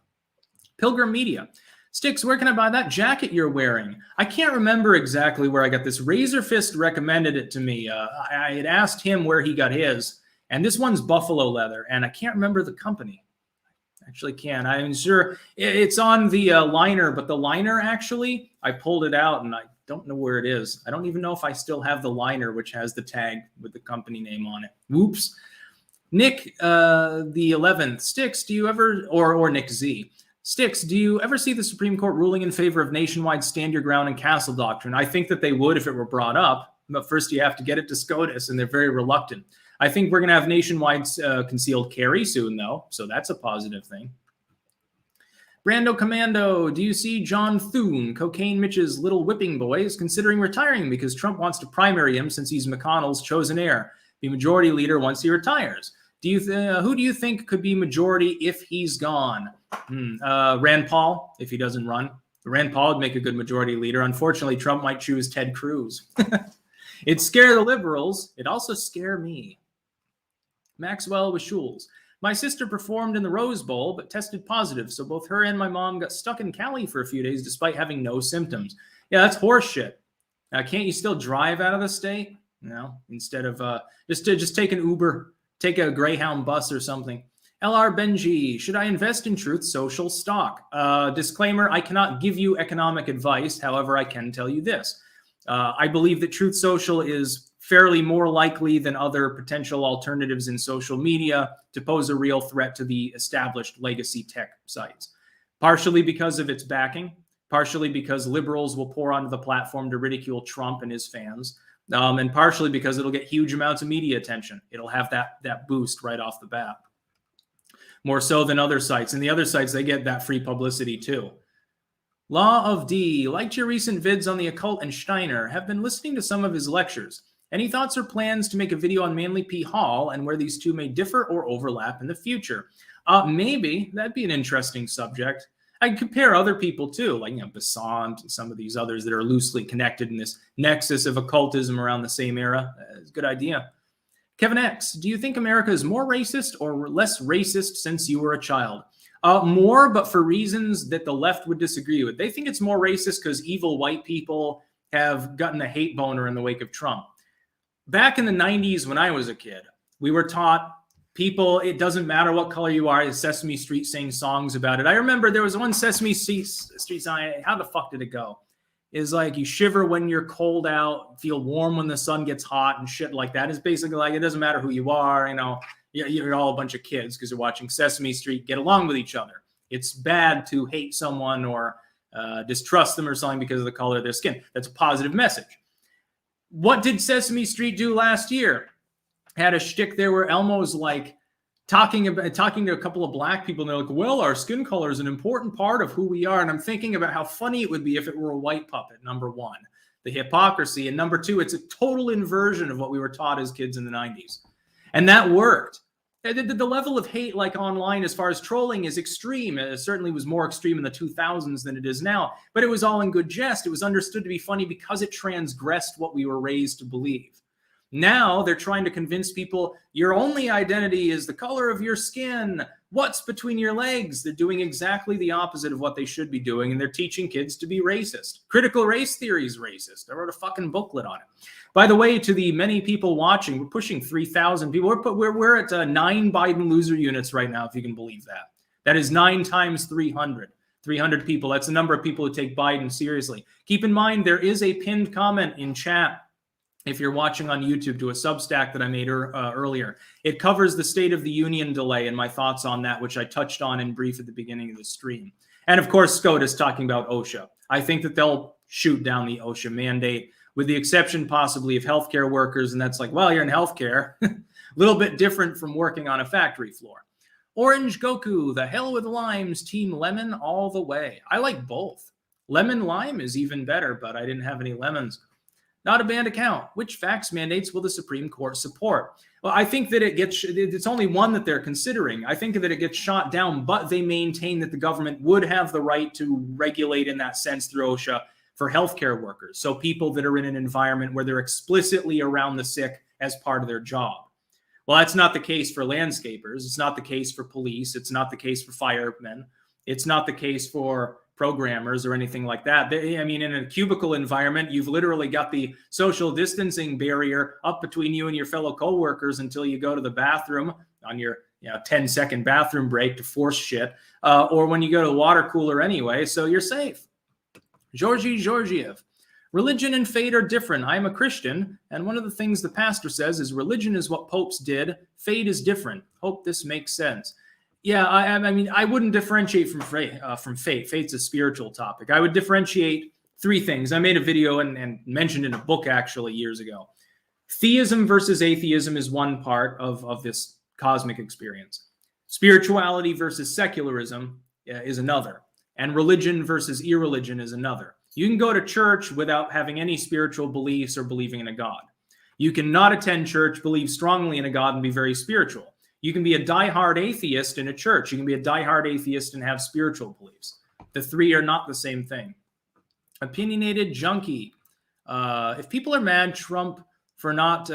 Pilgrim Media. Styx, where can I buy that jacket you're wearing? I can't remember exactly where I got this. Razor Fist recommended it to me. I had asked him where he got his, and this one's buffalo leather, and I can't remember the company. I actually can. I'm sure it's on the liner, but the liner actually, I pulled it out, and I don't know where it is. I don't even know if I still have the liner, which has the tag with the company name on it. Whoops. Nick, the 11th. Styx, do you ever, or Nick Z. Styx, do you ever see the Supreme Court ruling in favor of nationwide stand your ground and castle doctrine? I think that they would if it were brought up, but first you have to get it to SCOTUS, and they're very reluctant. I think we're going to have nationwide concealed carry soon, though, so that's a positive thing. Brando Commando, do you see John Thune, Cocaine Mitch's little whipping boy, is considering retiring because Trump wants to primary him since he's McConnell's chosen heir, be majority leader once he retires? Who do you think could be majority if he's gone? Rand Paul, if he doesn't run. Rand Paul would make a good majority leader. Unfortunately, Trump might choose Ted Cruz. It scared the liberals. It also scared me. Maxwell with Schulz. My sister performed in the Rose Bowl, but tested positive, so both her and my mom got stuck in Cali for a few days despite having no symptoms. Yeah, that's horse shit. Can't you still drive out of the state? No, instead of just take an Uber. Take a Greyhound bus or something. LR Benji, should I invest in Truth Social stock? Disclaimer, I cannot give you economic advice. However, I can tell you this. I believe that Truth Social is fairly more likely than other potential alternatives in social media to pose a real threat to the established legacy tech sites. Partially because of its backing, partially because liberals will pour onto the platform to ridicule Trump and his fans, and partially because it'll get huge amounts of media attention. It'll have that boost right off the bat. More so than other sites. And the other sites, they get that free publicity too. Law of D. Liked your recent vids on the occult and Steiner. Have been listening to some of his lectures. Any thoughts or plans to make a video on Manly P. Hall and where these two may differ or overlap in the future? Maybe. That'd be an interesting subject. I'd compare other people too, like Besant and some of these others that are loosely connected in this nexus of occultism around the same era. It's a good idea. Kevin X, do you think America is more racist or less racist since you were a child? More, but for reasons that the left would disagree with. They think it's more racist because evil white people have gotten a hate boner in the wake of Trump. Back in the 90s when I was a kid, we were taught people, it doesn't matter what color you are, Sesame Street sang songs about it. I remember there was one Sesame Street song, how the fuck did it go? Is like you shiver when you're cold out, feel warm when the sun gets hot and shit like that. It's basically like it doesn't matter who you are, you're all a bunch of kids because you're watching Sesame Street, get along with each other. It's bad to hate someone or distrust them or something because of the color of their skin. That's a positive message. What did Sesame Street do last year? Had a shtick there where Elmo's like talking to a couple of black people, and they're like, well, our skin color is an important part of who we are. And I'm thinking about how funny it would be if it were a white puppet, number one. the hypocrisy. And number two, it's a total inversion of what we were taught as kids in the 90s. And that worked. The level of hate, like online, as far as trolling, is extreme. It certainly was more extreme in the 2000s than it is now. But it was all in good jest. It was understood to be funny because it transgressed what we were raised to believe. Now they're trying to convince people your only identity is the color of your skin. What's between your legs? They're doing exactly the opposite of what they should be doing, and they're teaching kids to be racist. Critical race theory is racist. I wrote a fucking booklet on it. By the way, to the many people watching, we're pushing 3,000 people. We're at 9 Biden loser units right now, if you can believe that. That is 9 times 300. 300 people. That's the number of people who take Biden seriously. Keep in mind, there is a pinned comment in chat. If you're watching on YouTube, to a Substack that I made earlier. It covers the State of the Union delay and my thoughts on that, which I touched on in brief at the beginning of the stream. And of course, SCOTUS talking about OSHA. I think that they'll shoot down the OSHA mandate, with the exception possibly of healthcare workers. And that's like, well, you're in healthcare. A little bit different from working on a factory floor. Orange Goku, the hell with limes, Team Lemon all the way. I like both. Lemon lime is even better, but I didn't have any lemons. Not a banned account. Which fax mandates will the Supreme Court support? Well, I think that it's only one that they're considering. I think that it gets shot down, but they maintain that the government would have the right to regulate in that sense through OSHA for healthcare workers. So people that are in an environment where they're explicitly around the sick as part of their job. Well, that's not the case for landscapers. It's not the case for police. It's not the case for firemen. It's not the case for programmers or anything like that. I mean, in a cubicle environment, you've literally got the social distancing barrier up between you and your fellow coworkers until you go to the bathroom on your 10-second bathroom break to force shit, or when you go to the water cooler anyway, so you're safe. Georgie Georgiev. Religion and fate are different. I am a Christian, and one of the things the pastor says is religion is what popes did. Fate is different. Hope this makes sense. Yeah, I mean, I wouldn't differentiate from fate. Fate's a spiritual topic. I would differentiate 3 things. I made a video and mentioned in a book actually years ago. Theism versus atheism is one part of this cosmic experience. Spirituality versus secularism is another. And religion versus irreligion is another. You can go to church without having any spiritual beliefs or believing in a God. You cannot attend church, believe strongly in a God, and be very spiritual. You can be a diehard atheist in a church. You can be a diehard atheist and have spiritual beliefs. The 3 are not the same thing. Opinionated junkie. If people are mad Trump for not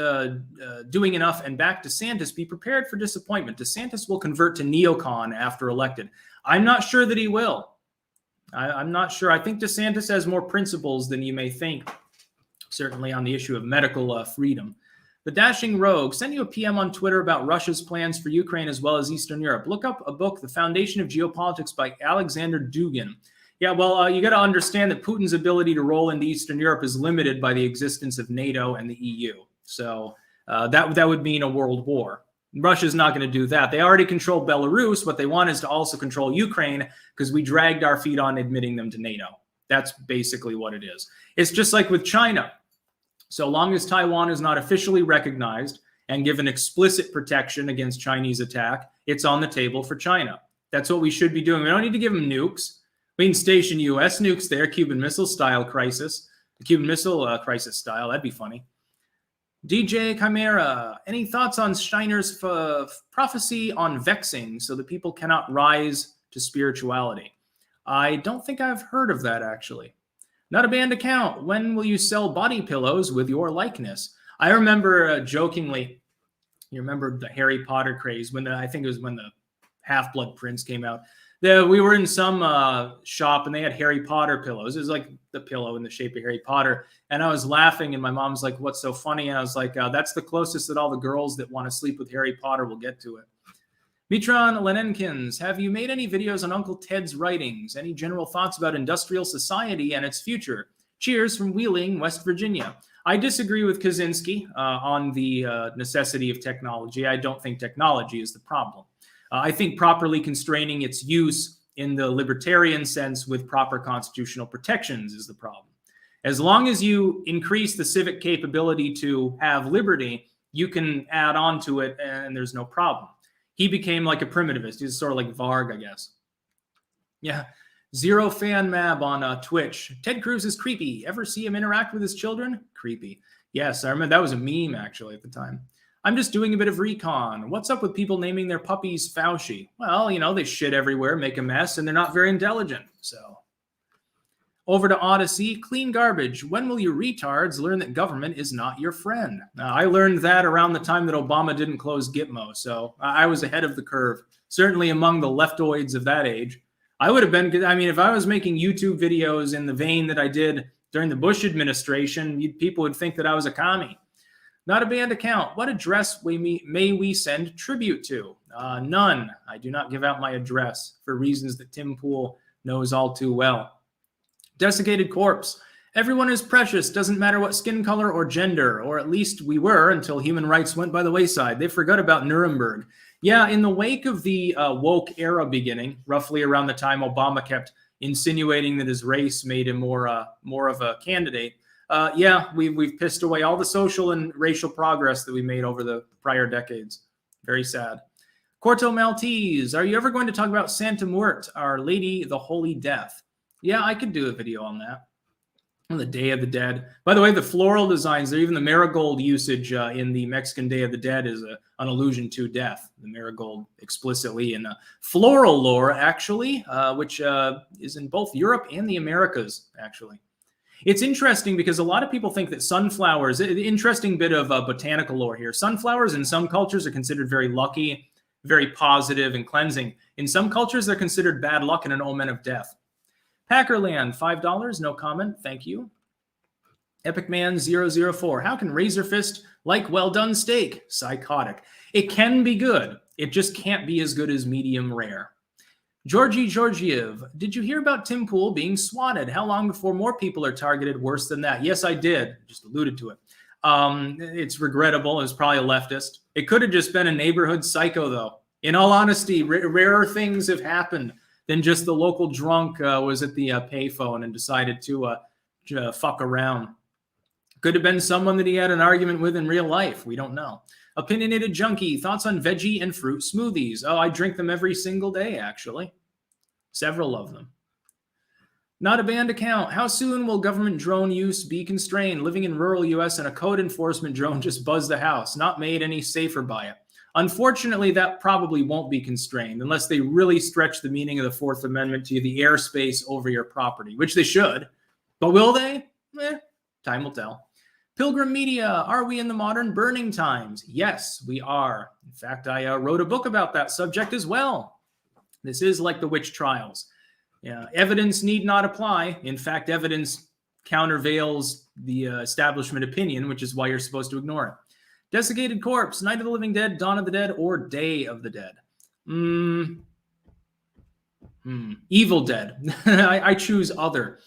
doing enough and back DeSantis, be prepared for disappointment. DeSantis will convert to neocon after elected. I'm not sure that he will. I'm not sure. I think DeSantis has more principles than you may think, certainly on the issue of medical freedom. The Dashing Rogue, send you a PM on Twitter about Russia's plans for Ukraine as well as Eastern Europe. Look up a book, The Foundation of Geopolitics by Alexander Dugin. Yeah, well, you got to understand that Putin's ability to roll into Eastern Europe is limited by the existence of NATO and the EU. So that would mean a world war. Russia's not going to do that. They already control Belarus. What they want is to also control Ukraine because we dragged our feet on admitting them to NATO. That's basically what it is. It's just like with China. So long as Taiwan is not officially recognized and given explicit protection against Chinese attack, it's on the table for China. That's what we should be doing. We don't need to give them nukes. We can station U.S. nukes there, Cuban Missile Style crisis. The Cuban Missile Crisis style, that'd be funny. DJ Chimera, any thoughts on Steiner's prophecy on vexing so that people cannot rise to spirituality? I don't think I've heard of that, actually. Not a banned account. When will you sell body pillows with your likeness? I remember jokingly, you remember the Harry Potter craze I think it was when the Half-Blood Prince came out. We were in some shop and they had Harry Potter pillows. It was like the pillow in the shape of Harry Potter. And I was laughing and my mom's like, what's so funny? And I was like, that's the closest that all the girls that want to sleep with Harry Potter will get to it. Mitron Lenenkins, have you made any videos on Uncle Ted's writings? Any general thoughts about industrial society and its future? Cheers from Wheeling, West Virginia. I disagree with Kaczynski on the necessity of technology. I don't think technology is the problem. I think properly constraining its use in the libertarian sense with proper constitutional protections is the problem. As long as you increase the civic capability to have liberty, you can add on to it and there's no problem. He became like a primitivist. He's sort of like Varg, I guess. Yeah. Zero Fan Mab on Twitch. Ted Cruz is creepy. Ever see him interact with his children? Creepy. Yes, I remember that was a meme actually at the time. I'm just doing a bit of recon. What's up with people naming their puppies Fauci? Well, you know, they shit everywhere, make a mess, and they're not very intelligent. So, over to Odyssey. Clean garbage. When will you retards learn that government is not your friend? I learned that around the time that Obama didn't close Gitmo, so I was ahead of the curve. Certainly among the leftoids of that age. I would have been, I mean, if I was making YouTube videos in the vein that I did during the Bush administration, people would think that I was a commie. Not a banned account. What address may we send tribute to? None. I do not give out my address for reasons that Tim Pool knows all too well. Desiccated corpse. Everyone is precious. Doesn't matter what skin color or gender, or at least we were until human rights went by the wayside. They forgot about Nuremberg. Yeah, in the wake of the woke era beginning, roughly around the time Obama kept insinuating that his race made him more of a candidate, yeah, we've pissed away all the social and racial progress that we made over the prior decades. Very sad. Corto Maltese, are you ever going to talk about Santa Muerte, Our Lady, the Holy Death? Yeah, I could do a video on that. On the Day of the Dead. By the way, the floral designs, even the marigold usage in the Mexican Day of the Dead is an allusion to death. The marigold explicitly in floral lore, actually, which is in both Europe and the Americas, actually. It's interesting because a lot of people think that sunflowers, interesting bit of botanical lore here. Sunflowers in some cultures are considered very lucky, very positive and cleansing. In some cultures, they're considered bad luck and an omen of death. Packerland, $5, no comment, thank you. Epicman004, how can Razor Fist like well-done steak? Psychotic. It can be good. It just can't be as good as medium rare. Georgie Georgiev, did you hear about Tim Pool being swatted? How long before more people are targeted worse than that? Yes, I did. Just alluded to it. It's regrettable. It's probably a leftist. It could have just been a neighborhood psycho, though. In all honesty, rarer things have happened than just the local drunk was at the payphone and decided to fuck around. Could have been someone that he had an argument with in real life. We don't know. Opinionated Junkie, thoughts on veggie and fruit smoothies? Oh, I drink them every single day, actually. Several of them. Not a banned account. How soon will government drone use be constrained? Living in rural U.S. and a code enforcement drone just buzzed the house. Not made any safer by it. Unfortunately, that probably won't be constrained unless they really stretch the meaning of the Fourth Amendment to the airspace over your property, which they should. But will they? Time will tell. Pilgrim Media, are we in the modern burning times? Yes, we are. In fact, I wrote a book about that subject as well. This is like the witch trials. Yeah, evidence need not apply. In fact, evidence countervails the establishment opinion, which is why you're supposed to ignore it. Desiccated Corpse, Night of the Living Dead, Dawn of the Dead, or Day of the Dead? Evil Dead. I choose other.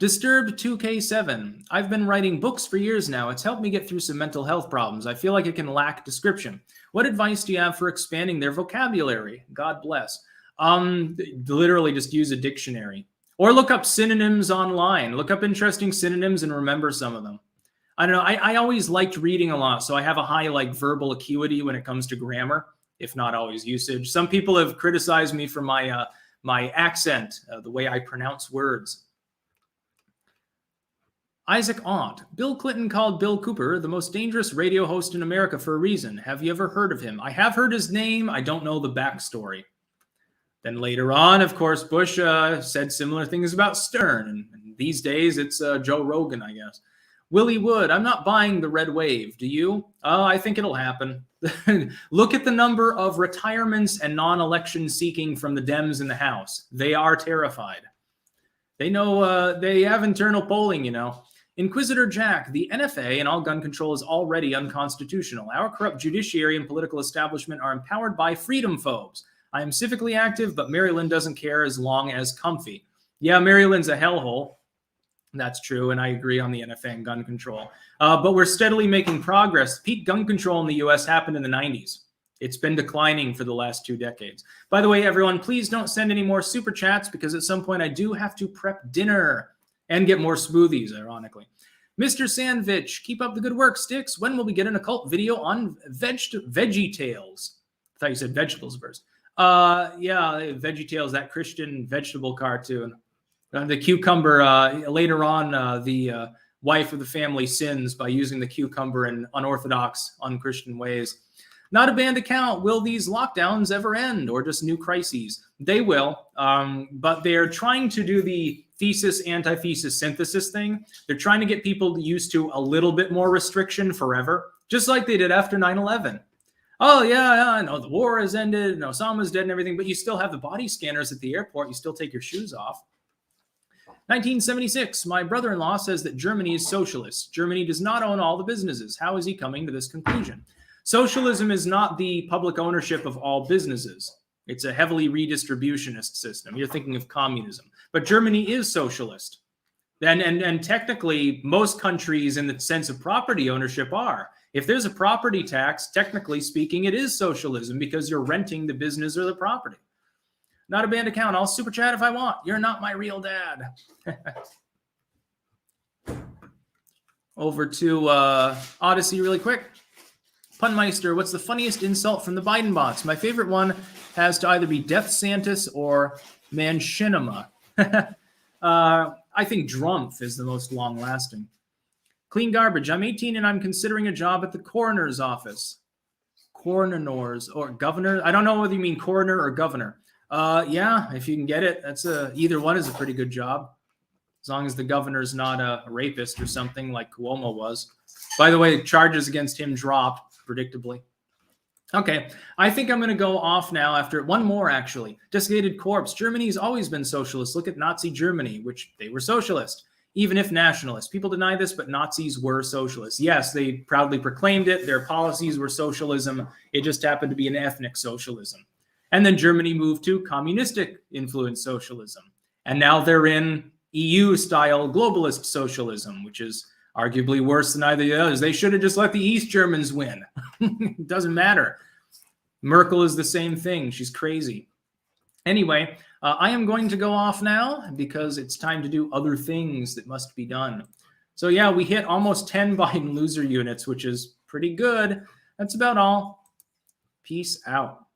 Disturbed 2K7. I've been writing books for years now. It's helped me get through some mental health problems. I feel like it can lack description. What advice do you have for expanding their vocabulary? God bless. Literally just use a dictionary. Or look up synonyms online. Look up interesting synonyms and remember some of them. I don't know. I always liked reading a lot, so I have a high verbal acuity when it comes to grammar, if not always usage. Some people have criticized me for my my accent, the way I pronounce words. Isaac Aunt. Bill Clinton called Bill Cooper the most dangerous radio host in America for a reason. Have you ever heard of him? I have heard his name. I don't know the backstory. Then later on, of course, Bush said similar things about Stern. And these days, it's Joe Rogan, I guess. Willie Wood, I'm not buying the red wave. Do you? I think it'll happen. Look at the number of retirements and non-election seeking from the Dems in the House. They are terrified. They know they have internal polling, you know. Inquisitor Jack, the NFA and all gun control is already unconstitutional. Our corrupt judiciary and political establishment are empowered by freedom phobes. I am civically active, but Mary Lynn doesn't care as long as comfy. Yeah, Mary Lynn's a hellhole. That's true, and I agree on the NFA and gun control. But we're steadily making progress. Peak gun control in the U.S. happened in the 90s. It's been declining for the last 2 decades. By the way, everyone, please don't send any more super chats because at some point I do have to prep dinner and get more smoothies, ironically. Mr. Sandvich, keep up the good work, Styx. When will we get an occult video on Veggie Tales? I thought you said vegetables first. Yeah, VeggieTales, that Christian vegetable cartoon. The cucumber, later on, the wife of the family sins by using the cucumber in unorthodox, unchristian ways. Not a banned account. Will these lockdowns ever end or just new crises? They will, but they're trying to do the thesis, antithesis synthesis thing. They're trying to get people used to a little bit more restriction forever, just like they did after 9/11. Oh, yeah, I know the war has ended and Osama's dead and everything, but you still have the body scanners at the airport. You still take your shoes off. 1976, my brother-in-law says that Germany is socialist. Germany does not own all the businesses. How is he coming to this conclusion? Socialism is not the public ownership of all businesses. It's a heavily redistributionist system. You're thinking of communism. But Germany is socialist. And technically, most countries in the sense of property ownership are. If there's a property tax, technically speaking, it is socialism because you're renting the business or the property. Not a banned account. I'll super chat if I want. You're not my real dad. Over to Odyssey really quick. Punmeister, what's the funniest insult from the Biden bots? My favorite one has to either be Death Santis or Manchinima. I think Drumpf is the most long-lasting. Clean garbage. I'm 18 and I'm considering a job at the coroner's office. Coroners or governor. I don't know whether you mean coroner or governor. Yeah, if you can get it, that's either one is a pretty good job. As long as the governor's not a rapist or something like Cuomo was. By the way, charges against him dropped, predictably. Okay, I think I'm going to go off now after one more, actually. Desiccated Corpse. Germany's always been socialist. Look at Nazi Germany, which they were socialist, even if nationalist. People deny this, but Nazis were socialists. Yes, they proudly proclaimed it. Their policies were socialism. It just happened to be an ethnic socialism. And then Germany moved to communistic influence socialism. And now they're in EU-style globalist socialism, which is arguably worse than either of the others. They should have just let the East Germans win. It doesn't matter. Merkel is the same thing. She's crazy. Anyway, I am going to go off now because it's time to do other things that must be done. So yeah, we hit almost 10 Biden loser units, which is pretty good. That's about all. Peace out.